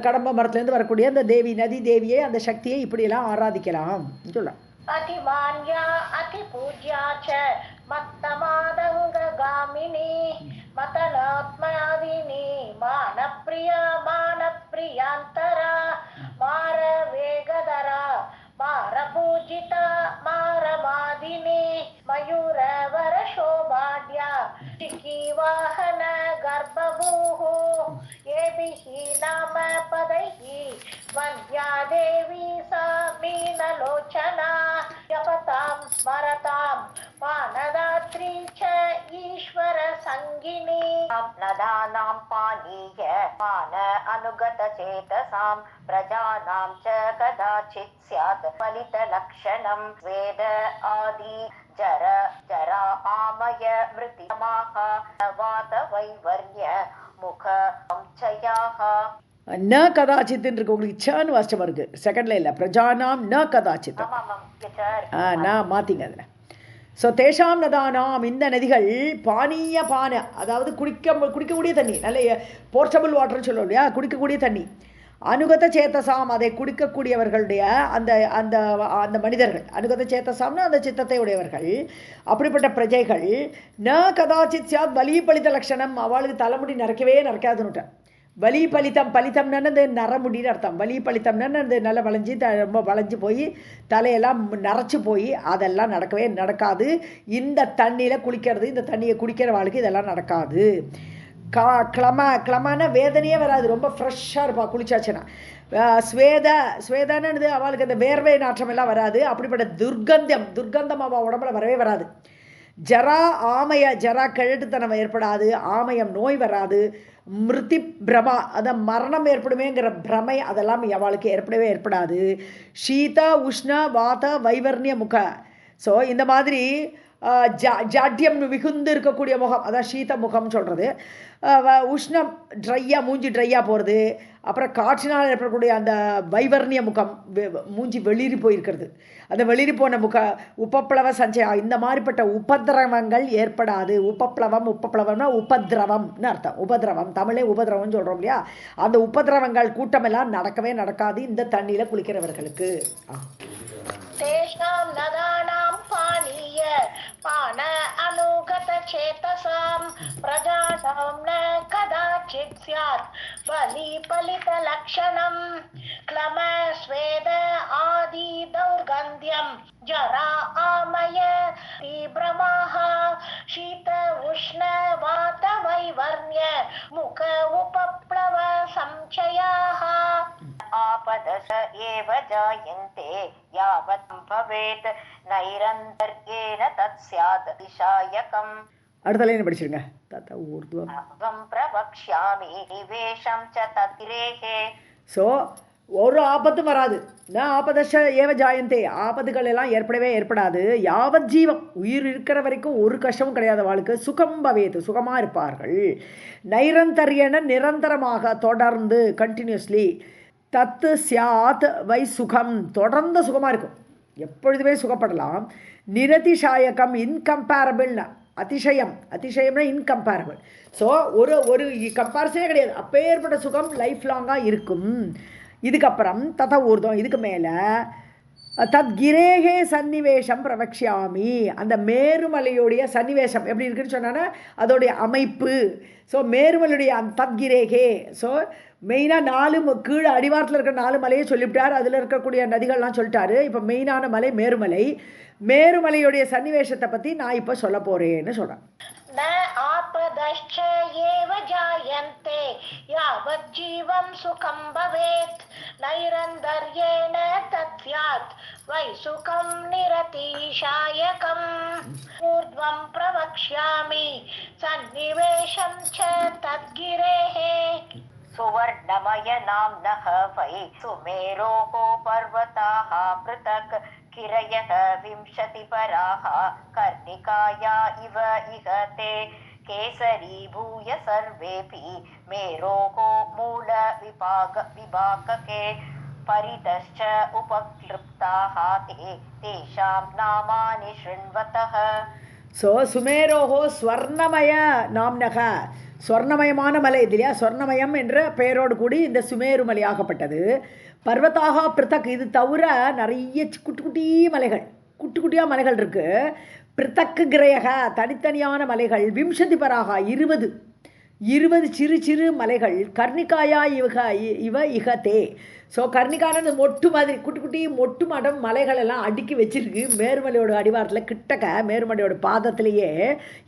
கடம்ப மரத்துலேருந்து வரக்கூடிய அந்த தேவி நதி தேவியை அந்த சக்தியை இப்படியெல்லாம் ஆராதிக்கலாம் சொல்ல. அதிமான்யா அதிபூஜ்யா ச மத்தமாதங்ககாமினி மதனாத்மாதினி மானப்பிரியா மானப்பிரியாந்தரா மார வேகதரா மார பூஜிதா மாரமாதினி மயூரவர சோபாட்யா சிக்கிவாஹன கர்ப்பபூஹு ஏபிஹி நாம பதைஹி வந்தியா தேவி சா மீனலோச்சனா ஜபதாம் ஸ்மரதாம் மானதாத்ரி ச ஈஸ்வர சங்கினி. நதானாம் பானீய மான அனுகத சேதசாம் பிரஜானாம் ச கதாசித் ஸ்யாத் பலித லக்ஷணம் வேத ஆதி ஜர ஜரா ஆமய மிருதிமாக வாத வைவர்ய முக சயாஹ. ந கதாச்சித்துன்னு இருக்கு. உங்களுக்கு சன்னு வாசிச்சமா இருக்கு செகண்ட்ல இல்லை. பிரஜானாம் ந கதாச்சித் நான் மாத்திங்க அதில். ஸோ தேஷாம் நதானாம் இந்த நதிகள் பானீய பான அதாவது குடிக்கக்கூடிய தண்ணி, நல்ல போர்ட்டபிள் வாட்டர்னு சொல்லுவோம் இல்லையா, குடிக்கக்கூடிய தண்ணி. அனுகத சேத்தசாம் அதை குடிக்கக்கூடியவர்களுடைய அந்த அந்த அந்த மனிதர்கள், அனுகத சேத்தசாம்னா அந்த சித்தத்தை உடையவர்கள், அப்படிப்பட்ட பிரஜைகள். ந கதாச்சித் சாத் பலி பலித லட்சணம் அவளுக்கு தலைமுடி நரைக்காதுன்னுட்ட. வலி பலித்தம் பலித்தம்னு அந்த நரமுடின்னு அர்த்தம். வலி பலித்தம்னு அந்த நல்லா வளைஞ்சி ரொம்ப வளைஞ்சு போய் தலையெல்லாம் நரைச்சி போய் அதெல்லாம் நடக்காது. இந்த தண்ணியில் குளிக்கிறது, இந்த தண்ணியை குடிக்கிற வாழ்க்கை இதெல்லாம் நடக்காது. கிளமான வேதனையே வராது, ரொம்ப ஃப்ரெஷ்ஷாக இருப்பா குளிச்சாச்சுன்னா. ஸ்வேதன்னு அவளுக்கு அந்த வேர்வை நாற்றம் எல்லாம் வராது. அப்படிப்பட்ட துர்கந்தம் அவள் உடம்புல வரவே வராது. ஜரா ஆமய ஜரா கிழட்டுத்தனம் ஏற்படாது, ஆமயம் நோய் வராது. மிருதி பிரமா அதை மரணம் ஏற்படுமேங்கிற பிரமை அதெல்லாம் அவளுக்கு ஏற்படாது. ஷீத உஷ்ண வாத வைவர்ணிய முக. ஸோ இந்த மாதிரி ஜாட்யம் மிகுந்து இருக்கக்கூடிய முகம், அதான் ஷீத முகம் சொல்கிறது. உஷ்ணம் ட்ரையாக மூஞ்சி ட்ரையாக போகிறது, அப்புறம் காற்றினால் ஏற்படக்கூடிய அந்த வைவர்ணிய முகம், மூஞ்சி வெளிரி போயிருக்கிறது, அந்த வெளிரி போன உபப்ளவ சஞ்சயா, இந்த மாதிரிப்பட்ட உபதிரவங்கள் ஏற்படாது. உபப்ளவம்னா உபதிரவம்னு அர்த்தம். உபதிரவம், தமிழே உபதிரவம்னு சொல்கிறோம் இல்லையா, அந்த உபதிரவங்கள் கூட்டமெல்லாம் நடக்கவே நடக்காது இந்த தண்ணியில் குளிக்கிறவர்களுக்கு. தேஷாம் நதானாம் பானிய பான அனுகத சேதசாம் பிரஜானாம் ந கதாசித் ஸ்யாத் பலி பலித லக்ஷணம் க்ளம ஸ்வேத ஆதி தௌர்கந்தியம் ஜரா ஆமய தீப்ரமாஹ ஷீத உஷ்ண வாத வைவர்ண்ய முக உபப்ளவ சம்சயாஹ आपदश एव जायन्ते यावत् भवेत् नैरन्तर्येण तत् स्यात् दिशायकम्. அடுத்த லைன் படிச்சிருங்க. தத ஊர்த்வம் அகம் பிரவக்ஷ்யாமி நிவேஷம் ச தத்ரேஹே. ஸோ ஒரு ஆபத்தும் வராது. நான் ஆபதஷ ஏவ ஜாயந்தே, ஆபத்துகள் எல்லாம் ஏற்படாது. யாவத் ஜீவம், உயிர் இருக்கிற வரைக்கும் ஒரு கஷ்டமும் கிடையாது. வாழ்க்கை சுகம் பவேது, சுகமாக இருப்பார்கள். நைரந்தரியன நிரந்தரமாக, தொடர்ந்து, கண்டினியூஸ்லி. தத்து சியாத் வை சுகம், தொடர்ந்து சுகமாக இருக்கும், எப்பொழுதுமே சுகப்படலாம். நிரதிஷாயகம், இன்கம்பேரபிள்னா அதிசயம், அதிசயம்னா இன்கம்பேரபிள். ஸோ ஒரு கம்பேரிசனே கிடையாது, அப்பேற்பட்ட சுகம் லைஃப் லாங்காக இருக்கும். இதுக்கப்புறம் தத ஊர்தம், இதுக்கு மேலே தத் கிரேகே சன்னிவேஷம் பிரவக்ஷாமி, அந்த மேருமலையுடைய சன்னிவேஷம் எப்படி இருக்குன்னு சொன்னான்னா அதோடைய அமைப்பு. ஸோ மேருமலையுடைய அந்த தத்கிரேகே, ஸோ மெயினாக 4 கீழே அடிவாரத்தில் இருக்கிற 4 மலையை சொல்லிவிட்டார், அதில் இருக்கக்கூடிய நதிகள்லாம் சொல்லிட்டாரு. இப்போ மெயினான மலை மேருமலை, மேருமலையுடைய சன்னிவேஷத்தை பற்றி நான் இப்போ சொல்ல போகிறேன்னு சொல்கிறேன். न आपदश्च एव जायन्ते यावत् जीवं सुखं भवेत् नैरन्तर्येण तत् स्यात् वै सुखं निरतिशायकम्. ऊर्ध्वं प्रवक्ष्यामि सन्निवेशं च तद्गिरेः. सुवर्णमय नाम्नः वै सुमेरोः पर्वताः पृथक् गिरयः 20 पराः कर्णिकाया इव इहते केसरीभूय सर्वेऽपि मेरोः मूल विभागके परितश्च उपक्लृप्ताः ते तेषां नामानि शृण्वतः. ஸோ சுமேரோஹோ ஸ்வர்ணமய நாம்னக, ஸ்வர்ணமயமான மலை இது இல்லையா, ஸ்வர்ணமயம் என்ற பெயரோடு கூடி இந்த சுமேரு மலையாகப்பட்டது. பர்வதாக பிருத்தக், இது தவிர நிறைய குட்டி குட்டியாக மலைகள் இருக்குது. பிருத்தக்கு கிரயக, தனித்தனியான மலைகள். 20 பராக, 20 சிறு மலைகள். கர்ணிகாயா இவ இகத்தே. ஸோ கர்ணிகான மொட்டு மாதிரி குட்டி மொட்டு மாட்டம் மலைகள் எல்லாம் அடுக்கி வச்சிருக்கு மேருமலையோட அடிவாரத்தில். கிட்டக்க மேருமலையோட பாதத்திலேயே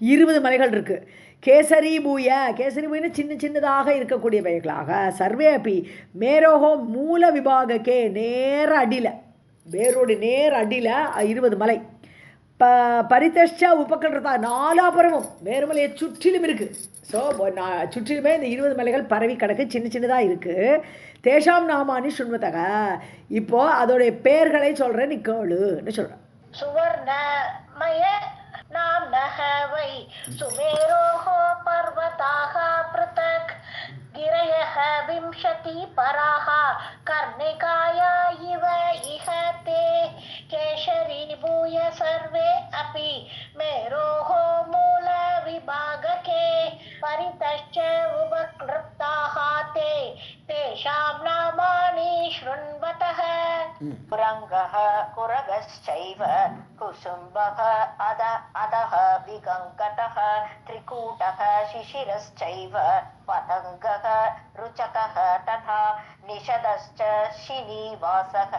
20 மலைகள் இருக்குது. கேசரி பூயின்னு சின்னதாக இருக்கக்கூடியவைகளாக. சர்வே அப்பி மேரோகோ மூல விபாகக்கே, நேர அடியில், வேரோடு நேர அடியில் 20 மலை. பரிதஷ்ட உபகல்றதா, 4 புறமும் மேருமலையை சுற்றிலும் இருக்குது. ஸோ சுற்றிலுமே இந்த 20 மலைகள் பரவி கிடக்கு, சின்னதாக இருக்குது. தேஷாம் நாமானி சுண்வதக, இப்போது அதோடைய பெயர்களை சொல்கிறேன், நீ கேளுன்னு சொல்கிறேன். சுவர்ணமய नाम्नः वै सुमेरोः पर्वताः पृथक् गिरयः 20 पराः कर्णिकाया इव इहते केशरीभूय सर्वे अपि मेरोः मूल विभागके परितश्च उपक्लृप्ताः ते तेषां नामानि शृण्वतः. कुरङ्गः कुरगश्चैव कुसुम्बः अधः विगङ्कटः त्रिकूटः शिशिरश्चैव पतङ्गः रुचकः तथा निषदश्च श्रीनिवासः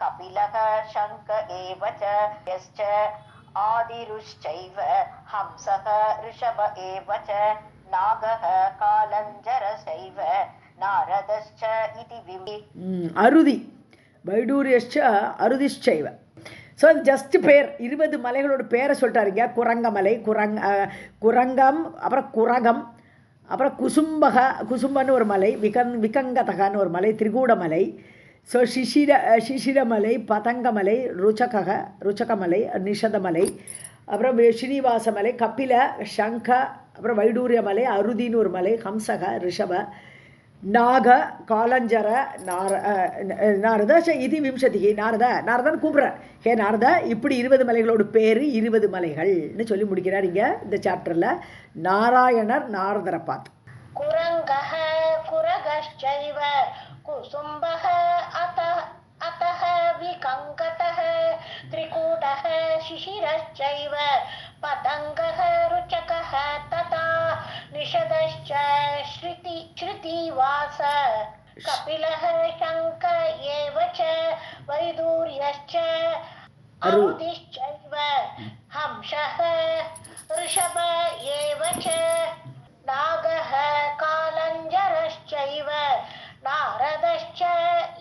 कपिलः शङ्ख एव च यश्च आदिरुश्चैव हंसः ऋषभ एव च नागः कालञ्जरश्चैव नारदश्च इति विमि. அருதி வைடூரியश्च அருதிश्चैव. ஸோ ஜஸ்ட் பேர் 20 மலைகளோட பேரை சொல்லிட்டாருங்க. குரங்கமலை, குரங்கம், அப்புறம் குரகம், அப்புறம் குசும்பன்னு ஒரு மலை, விகங்கதகான்னு ஒரு மலை, திரிகூடமலை, ஸோ சிசிரமலை, பதங்கமலை, ருச்சகமலை, நிஷதமலை, அப்புறம் ஸ்ரீனிவாசமலை, கபில, சங்க, அப்புறம் வைடூரியமலை, அருதின்னு ஒரு மலை, ஹம்சக, ரிஷப, நாக காலஞ்சர நாரத இது விம்சதி நாரதன் கூப்பிட்றார், ஹே நாரத இப்படி 20 மலைகளோட பேர் 20 மலைகள்னு சொல்லி முடிக்கிறார் இங்கே இந்த சாப்டரில். நாராயணர் நாரதரை பார்த்து குரங்கஹ குரகஷ்சைவ குசும்பஹ அத்தஹ விகங்கதஹ திரிகூடஹ சிசிரஷ்சைவ பதங்கஹ ருச்சகஹ ததா நிஷதஷ்ச ஸ்ருதிவாச கபிலஹ சங்க ஏவ ச வைதூர்யஷ்ச அருதிஷ்சைவ ஹம்சஹ ரிஷப ஏவ ச நாகः कालञ्जरश्चैव नारदश्च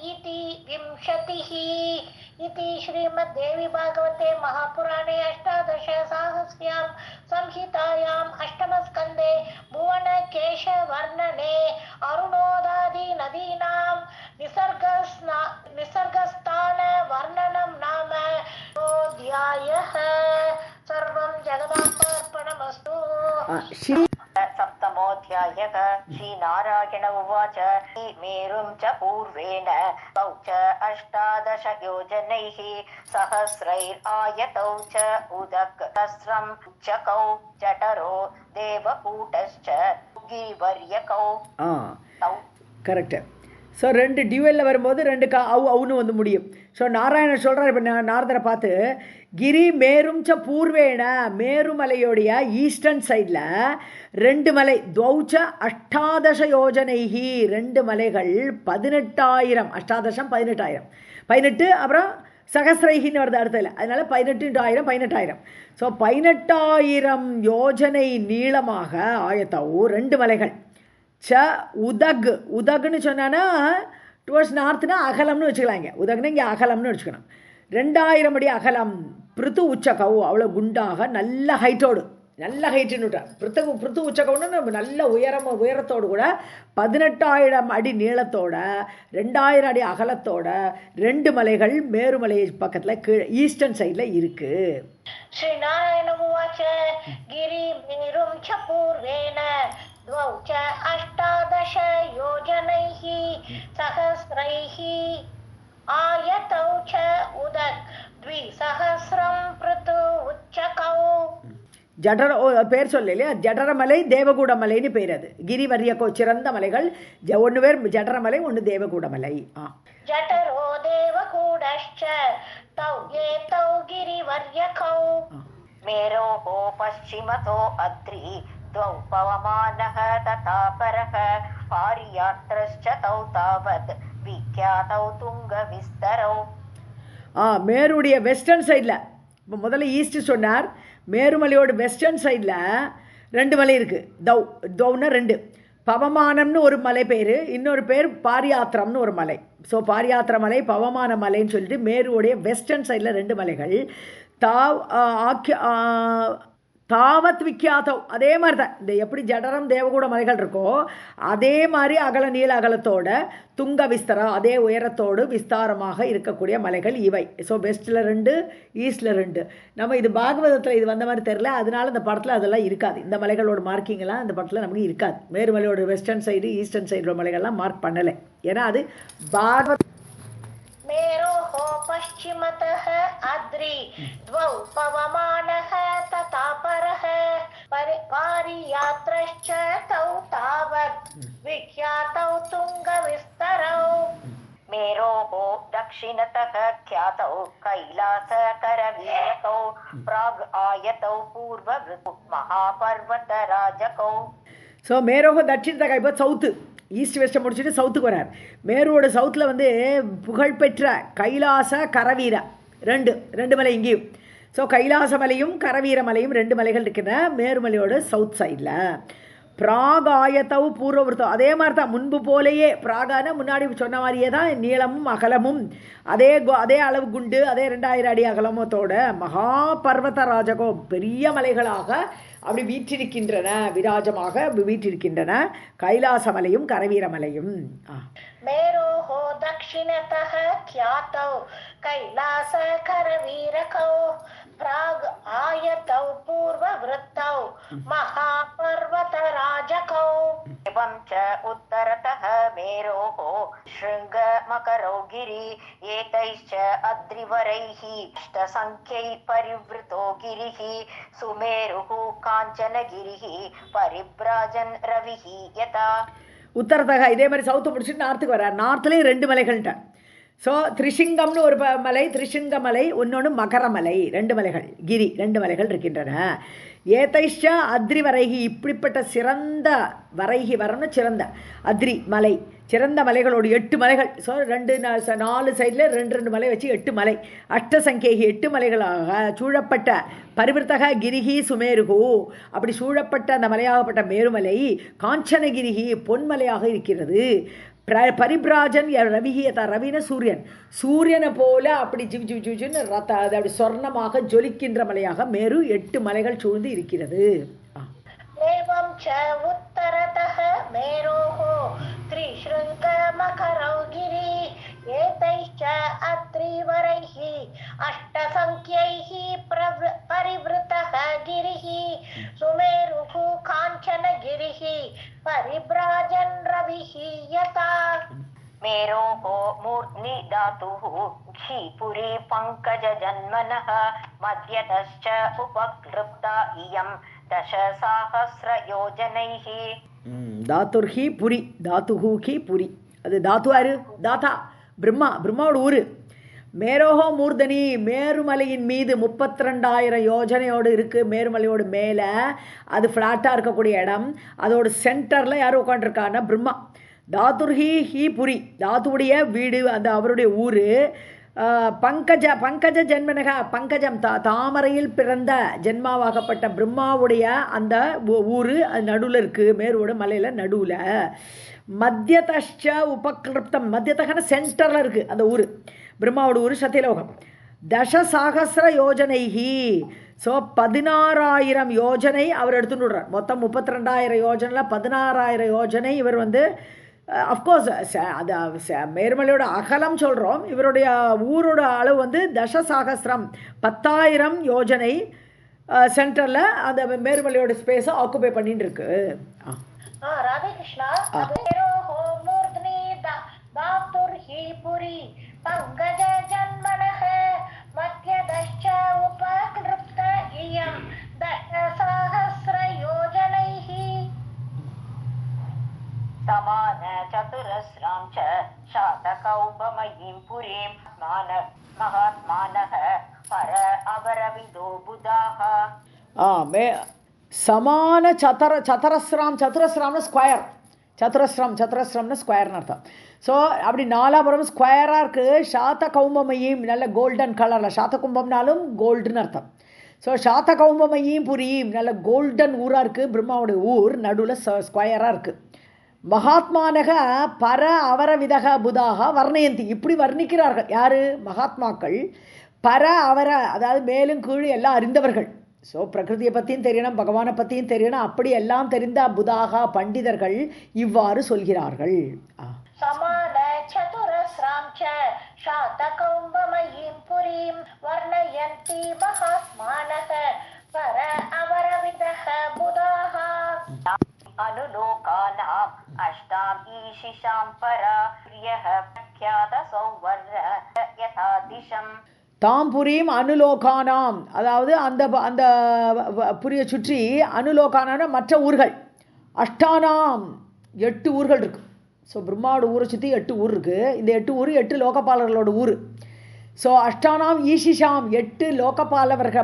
इति 20 इति श्रीमद्देवी भागवते महापुराणे 18 संहितायाम् 8स्कन्धे भुवनकेशवर्णने अरुणोदादि नदीनां निसर्गस्थान वर्णनं नाम अध्यायः। सर्वं जगदार्पणमस्तु। सप्तमोऽध्यायः। श्रीनारायण उवाच मेरुं च पूर्वेण तौ च 18 योजनैः सहस्रैरायतौ च उदकसहस्रं उच्चकौ जठरो देवकूटश्च गिरिवर्यकौ तौ கரெக்டு. ஸோ 2 டியூவலில் வரும்போது 2 அவுன்னு வந்து முடியும். ஸோ நாராயணன் சொல்கிறார் இப்போ நாரதரை பார்த்து, கிரி மேரும் ச பூர்வேண மேருமலையோடைய ஈஸ்டர்ன் சைடில் 2 மலை துவௌச்ச 18 யோஜனைகி 2 மலைகள் 18,000 18 18 அப்புறம் சகஸ்ரைகின்னு வருது அடுத்ததில், அதனால் 18 × 1000 18,000. ஸோ 18,000 யோஜனை நீளமாக ஆயத்தவு 2 மலைகள். ச உதகுன்னு சொன்னான்னா டுவர்ட்ஸ் நார்த்துனா அகலம்னு வச்சுக்கலாம். இங்கே உதகுனா இங்கே அகலம்னு வச்சுக்கணும். 2000 அடி அகலம். பிருத்து உச்சகவு அவ்வளோ குண்டாக நல்ல ஹைட்டோடு, நல்ல ஹைட்டுன்னு விட்டார். பிருத்து உச்சகவுன்னு நல்ல உயரத்தோடு கூட 18,000 அடி நீளத்தோட 2000 அடி அகலத்தோட 2 மலைகள் மேருமலை பக்கத்தில் கீழே ஈஸ்டர்ன் சைடில் இருக்குது. ஸ்ரீநாராயண உவாச்ச கிரி மேரும் ச பூர்வேண द्वौ च 18 योजनैः सहस्रैः आयतौ च उदक 2,000 पृथु उच्चकौ. ஜடர பேர் சொல்லலையா, ஜடரமலை தேவகூடமலைன்னு பேர். அது கிரிவரியக்கோ சிறந்த மலைகள். ஒன்று பேர் ஜடரமலை, ஒன்று தேவகூடமலை. ஜடரோ தேவகூடश्च तौ एतौ गिरिवर्यकौ मेरोः पश्चिमतो अद्रि द्वौ पवमानः तथा परः पारियात्रश्च तौ तावत् विख्यातौ तुङ्गविस्तरौ. மேருடைய வெஸ்டர்ன் சைடில் இப்போ முதல்ல ஈஸ்ட் சொன்னார். மேருமலையோட வெஸ்டர்ன் சைடில் 2 மலை இருக்குது. தௌன்னா 2. பவமானம்னு ஒரு மலை பேர், இன்னொரு பேர் பாரியாத்திரம்னு ஒரு மலை. ஸோ பாரியாத்திர மலை பவமான மலைன்னு சொல்லிட்டு மேருடைய வெஸ்டர்ன் சைடில் 2 மலைகள். தாவத் விக்கியாத்தவ் அதே மாதிரி தான். இந்த எப்படி ஜடரம் தேவகூட மலைகள் இருக்கோ அதே மாதிரி அகல நீள அகலத்தோட துங்க விஸ்தரம் அதே உயரத்தோடு விஸ்தாரமாக இருக்கக்கூடிய மலைகள் இவை. ஸோ வெஸ்ட்டில் 2 ஈஸ்டில் 2. நம்ம இது பாகவதத்தில் இது வந்த மாதிரி தெரில, அதனால இந்த படத்தில் அதெல்லாம் இருக்காது. இந்த மலைகளோட மார்க்கிங்கெல்லாம் இந்த படத்தில் நமக்கு இருக்காது. மேருமலையோட வெஸ்டர்ன் சைடு ஈஸ்டர்ன் சைடு மலைகள்லாம் மார்க் பண்ணலை, ஏன்னா அது பாகவத. मेरोः पश्चिमतः अद्रि द्वौ पवमानः तथा परः पारियात्रश्च तौ तावत् विख्यातौ तुङ्गविस्तरौ. मेरोः दक्षिणतः ख्यातौ कैलासकरवीरकौ प्राग् आयतौ पूर्ववृत्तौ महापर्वतराजकौ. ஸோ மேரோக தட்சிணத்தக இப்போ சவுத்து ஈஸ்ட் வெஸ்ட்டை முடிச்சுட்டு சவுத்துக்கு வரார். மேரோட சவுத்தில் வந்து புகழ்பெற்ற கைலாச கரவீர 2 மலை இங்கேயும். ஸோ கைலாச மலையும் கரவீர மலையும் 2 மலைகள் இருக்குன்னா மேருமலையோட சவுத் சைடில். பிராகாயத்தவு பூர்வவருத்தம் அதே மாதிரி தான், முன்பு போலேயே. பிராகான முன்னாடி சொன்ன மாதிரியே தான், நீளமும் அகலமும் அதே அளவு குண்டு, அதே 2000 அடி அகலமத்தோட மகா பர்வத ராஜகோ பெரிய மலைகளாக அப்படி வீற்றிருக்கின்றன, விராஜமாக வீற்றிருக்கின்றன கைலாசமலையும் கரவீரமலையும். மேரோः दक्षिणतः ख्यातौ कैलासकरवीरकौ प्राग् आयतौ पूर्ववृत्तौ महापर्वतराजकौ. एवं च उत्तरतः मेरोः शृङ्गमकरो गिरि एतैश्च अद्रिवरैः अष्टसङ्ख्यै परिवृतो गिरिः सुमेरुः काञ्चनगिरिः परिव्राजन् रविः यथा. உத்தரத்தக இதே மாதிரி சவுத்து முடிச்சுட்டு நார்த்துக்கு வர்றார். நார்த்துலேயும் 2 மலைகள்ட்டார். ஸோ திரிஷிங்கம்னு ஒரு மலை, திரிஷிங்க மலை, இன்னொன்று மகரமலை, 2 மலைகள், கிரி 2 மலைகள் இருக்கின்றன. ஏதைஷ அத்ரி வரைகி, இப்படிப்பட்ட சிறந்த வரைகி வரணும், சிறந்த அத்ரி மலை, சிறந்த மலைகளோடு 8 மலைகள். ஸோ 4 சைடில் 2 மலை வச்சு 8 மலை, அஷ்டசங்கேகி 8 மலைகளாக சூழப்பட்ட பரிவிருத்தக கிரிகி சுமேருகு, அப்படி சூழப்பட்ட அந்த மலையாகப்பட்ட மேருமலை காஞ்சனகிரிகி பொன்மலையாக இருக்கிறது. பரிபிராஜன் ரவிகியதா, ரவின சூரியன், சூரியனை போல அப்படி ஜிவ் ஜிவ் ஜிவ்னு ரத்த அது அப்படி சொர்ணமாக ஜொலிக்கின்ற மலையாக மேரு 8 மலைகள் சூழ்ந்து இருக்கிறது. एवं च उत्तरतः मेरोः त्रिशृङ्गमकरौ गिरि एतैश्च अत्रिवरैः अष्टसङ्ख्यैः परिवृतः गिरिः सुमेरुः काञ्चनगिरिः परिभ्राजन् रविः यथा. मेरोः मूर्ध्नि धातुः क्षीपुरी पङ्कजजन्मनः मध्यतश्च उपक्लृप्ता इयं दशसाहस्रयोजनैः. தாத்துர்ஹி புரி, தாத்துஹூஹி புரி, அது தாத்து யாரு? தாத்தா பிரம்மா, பிரம்மாவோட ஊர். மேரோஹோ மூர்தனி, மேருமலையின் மீது 32,000 யோஜனையோடு இருக்குது. மேருமலையோடு மேலே அது ஃப்ளாட்டாக இருக்கக்கூடிய இடம், அதோட சென்டரில் யார் உட்காண்டிருக்கான்னா பிரம்மா. தாத்துர்ஹி ஹி புரி, தாத்துவுடைய வீடு, அந்த அவருடைய ஊர். பங்கஜ ஜென்மனக, பங்கஜம் தாமரையில் பிறந்த ஜென்மாவாகப்பட்ட பிரம்மாவுடைய அந்த ஊர் அது நடுவில் இருக்குது, மேருவோட மலையில் நடுவில். மத்தியதஷ்ட உபக்லிப்தம், மத்தியத்தகன சென்டரில் இருக்குது அந்த ஊர், பிரம்மாவோட ஊர் சத்தியலோகம். தசசாகசிர யோஜனைஹி, ஸோ 16,000 யோஜனை அவர் எடுத்துன்னு விடுறார். மொத்தம் 32,000 யோஜனையில் 16,000 யோஜனை இவர் அஃப்கோர்ஸ் அது மேருமலையோட அகலம் சொல்கிறோம், இவருடைய ஊரோட அளவு தசசாகசிரம் 10,000 யோஜனை சென்டரில் அந்த மேருமலையோட ஸ்பேஸை ஆக்குபை பண்ணிட்டு இருக்கு. ராதே கிருஷ்ணா. பங்கஜ ஜன்மனஹ மத்யதஷ்ச உபக்ருப்த இயம் தசசஹஸ்ர யோஜனைஹி சமான சதுரஸ்ராம் ச சாதகௌபமயீம் புரீம் மகாத்மானஹ பர அபரவிதோ புதாஹ. சமான சதுரஸ்ராம், சதுரஸ்ராம்னு ஸ்கொயர், சதுரஸ்ரம்னு ஸ்கொயர்னு அர்த்தம். ஸோ அப்படி நாலாபுரம் ஸ்கொயராக இருக்குது. சாத்த கௌம்பமயீம், நல்ல கோல்டன் கலரில், சாத்த கும்பம்னாலும் கோல்டுன்னு அர்த்தம். ஸோ சாத்த கௌம்பமயீம் புரியும், நல்ல கோல்டன் ஊராக இருக்குது பிரம்மாவுடைய ஊர், நடுவில் ஸ்கொயராக இருக்குது. மகாத்மானக பர அவரவிதக புதாக வர்ணயந்தி, இப்படி வர்ணிக்கிறார்கள் யார்? மகாத்மாக்கள். பர அவர, அதாவது மேலும் கீழ் எல்லாம் அறிந்தவர்கள். ஸோ பிரகிருதியை பற்றியும் தெரியணும், பகவானை பற்றியும் தெரியணும், அப்படி எல்லாம் தெரிந்த புதாக பண்டிதர்கள் இவ்வாறு சொல்கிறார்கள். சமான சதுரஸ்ராம் ச சாதகௌம்பமயீம் புரீம் வர்ணயந்தி மகாத்மானஹ பர அவரவிதஹ புதாஹ. அனுலோகானாம் அஷ்டாம் ஈஷிஷாம் பரா ப்ரியஹ பிரக்யாத சௌவர்ண யதா திஷம். தாம்புரியும் அனுலோகானாம், அதாவது அந்த அந்த புரியை சுற்றி அனுலோகான மற்ற ஊர்கள். அஷ்டானாம் 8 ஊர்கள் இருக்குது. ஸோ பிரம்மாவோட ஊரை சுற்றி 8 ஊர் இருக்குது. இந்த 8 ஊர் 8 லோகபாலர்களோட ஊர். ஸோ அஷ்டானாம் ஈஷிஷாம், 8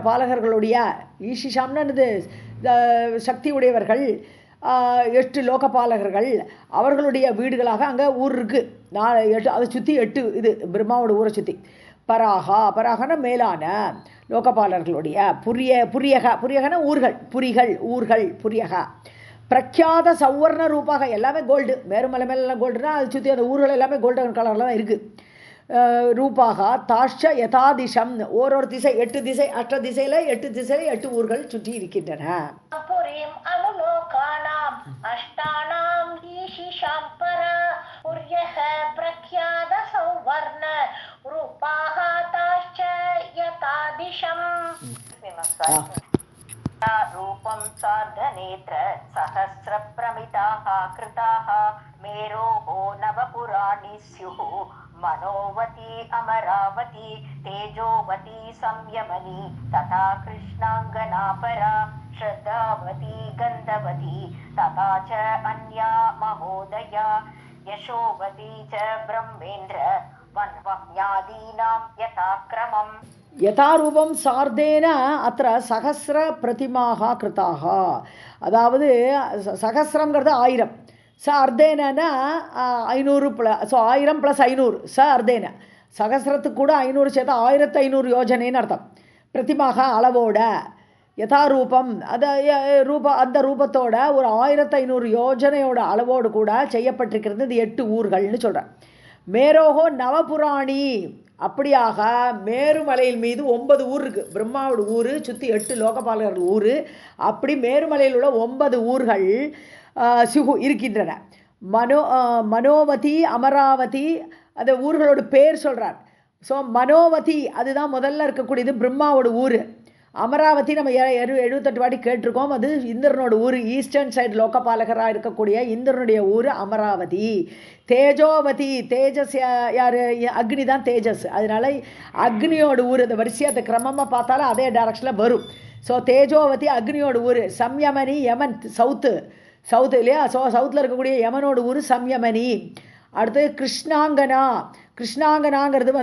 பாலகர்களுடைய, ஈஷிஷாம்னு என்னது? சக்தி உடையவர்கள், 8 லோகபாலகர்கள், அவர்களுடைய வீடுகளாக அங்கே ஊர் இருக்குது. 8, அதை சுற்றி 8 இது பிரம்மாவோட ஊரை சுற்றி. பராகன மேலான லோகபாலர்களுடைய புரியகன ஊர்கள், ஊர்கள் புரியக. பிரக்யாத சௌவர்ண ரூபாக, எல்லாமே கோல்டு, மேருமலை மேலாம் கோல்டுனா அது சுற்றி அந்த ஊர்கள் எல்லாமே கோல்டன் கலரில் தான் இருக்குது. ரூபாக தாஷ யதாதிஷம், ஓரொரு திசை 8 திசை, அஷ்ட திசையில் 8 திசையில் 8 ஊர்கள் சுற்றி இருக்கின்றன. அஷ்டானாம் ஈஷிஷாம் பரா புர்யஹ பிரக்யாத சௌவர்ண ரூபாஹ தாஷ்ச யதாதிஷம். ரூபம் சார்தநேத்ர சஹஸ்ர प्रमिताः कृताः मेरोः नवपुराणि स्युः मनोवती अमरावती तेजोवती संयमनी तथा कृष्णाङ्गनापरा श्रद्धावती गन्धवती तथा च अन्या महोदया यशोवती च ब्रह्मेन्द्र वन्वज्ञादीनां यथाक्रमम् யதாரூபம் சார்தேன அத்த சகசிர பிரதிமாக கிருத்தாக. அதாவது சகசிரங்கிறது 1000, ச அர்த்தேனா 500 ஸோ 1000 + 500 ச அர்த்தேன. சகசிரத்துக்கு கூட 500 சேர்த்தா 1500 யோஜனைன்னு அர்த்தம். பிரதிமாக அளவோட யதாரூபம் அந்த ரூபத்தோட ஒரு 1500 யோஜனையோட அளவோடு கூட செய்யப்பட்டிருக்கிறது இந்த 8 ஊர்கள்னு சொல்கிறேன். மேரோகோ நவபுராணி, அப்படியாக மேருமலையில் மீது 9 ஊர் இருக்குது. பிரம்மாவோட ஊர் சுற்றி 8 லோகபாலகர்கள் ஊர். அப்படி மேருமலையில் உள்ள 9 ஊர்கள் சிகு இருக்கின்றன. மனோவதி அமராவதி அந்த ஊர்களோட பேர் சொல்கிறார். ஸோ மனோவதி அதுதான் முதல்ல இருக்கக்கூடியது பிரம்மாவோட ஊர். அமராவதி நம்ம 78 வாட்டி கேட்டிருக்கோம். அது இந்திரனோட ஊர், ஈஸ்டர்ன் சைடு லோகபாலகராக இருக்கக்கூடிய இந்திரனுடைய ஊர் அமராவதி. தேஜோவதி, தேஜஸ் யார்? அக்னி தான் தேஜஸ். அதனால அக்னியோட ஊர், அந்த வரிசையாக அந்த கிரமமாக பார்த்தாலும் அதே டைரக்ஷனில் வரும். ஸோ தேஜோவதி அக்னியோட ஊர். சம்யமனி யமன் சவுத்து இல்லையா? ஸோ சவுத்தில் இருக்கக்கூடிய யமனோட ஊர் சம்யமனி. அடுத்து கிருஷ்ணாங்கனாங்கிறது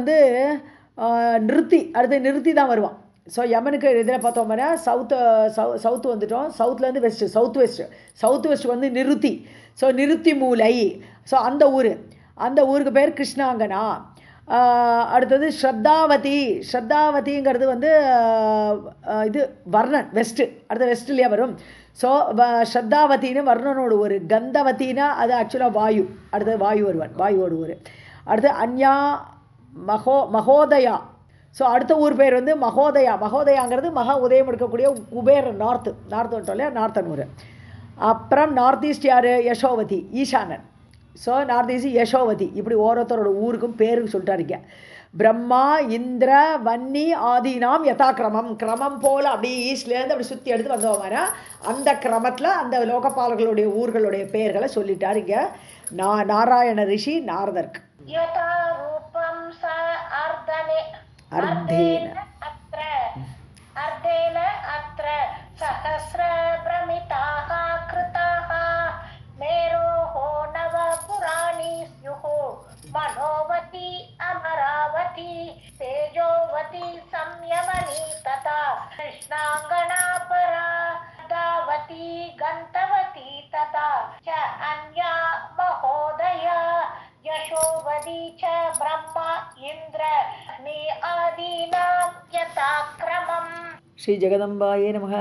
நிறுத்தி, அடுத்து நிறுத்தி தான் வருவான். ஸோ யமனுக்கு இதில் பார்த்தோம்னா சவுத்து வந்துட்டோம். சவுத்துலேருந்து சவுத் வெஸ்ட் நிறுத்தி. ஸோ நிறுத்தி மூலை. ஸோ அந்த ஊருக்கு பேர் கிருஷ்ணாங்கனா. அடுத்தது ஸ்ரத்தாவதிங்கிறது இது வர்ணன் வெஸ்ட்டு, அடுத்த வெஸ்ட்லேயே வரும். ஸோ ஸ்ரத்தாவத்தின்னு வர்ணனோட ஊர். கந்தவத்தின்னா அது ஆக்சுவலாக வாயு, அடுத்தது வாயுவோட ஊர். அடுத்து அன்யா மகோதயா. ஸோ அடுத்த ஊர் பேர் மகோதயாங்கிறது மகா உதயம் எடுக்கக்கூடிய குபேர் நார்த்து வந்துட்டோம் இல்லையா, நார்த்தன் ஊர். அப்புறம் நார்த் ஈஸ்ட் யார்? Yashovati, Ishanan. So north east Yashovati. இப்படி ஒவ்வொருத்தரோட ஊருக்கும் பேருக்கு சொல்லிட்டாருங்க. பிரம்மா இந்திர வன்னி ஆதீனாம் கிரமம் போல் அப்படி ஈஸ்ட்லேருந்து அப்படி சுற்றி எடுத்து வந்தோம்னா அந்த கிரமத்தில் அந்த லோகபாலர்களுடைய ஊர்களுடைய பெயர்களை சொல்லிட்டாருங்க நாராயண ரிஷி நாரதருக்கு. अर्धेन अत्र सहस्र प्रमिताः कृताः मेरोः नवपुराणि स्युः मनोवती अमरावती तेजोवती संयमनी तथा कृष्णाङ्गनापरा दावती गन्तवती तथा च अन्या महोदया यशोवती च ब्रह्मा इन्द्र आदीनां यथाक्रमम्. श्री जगदम्बायै नमः.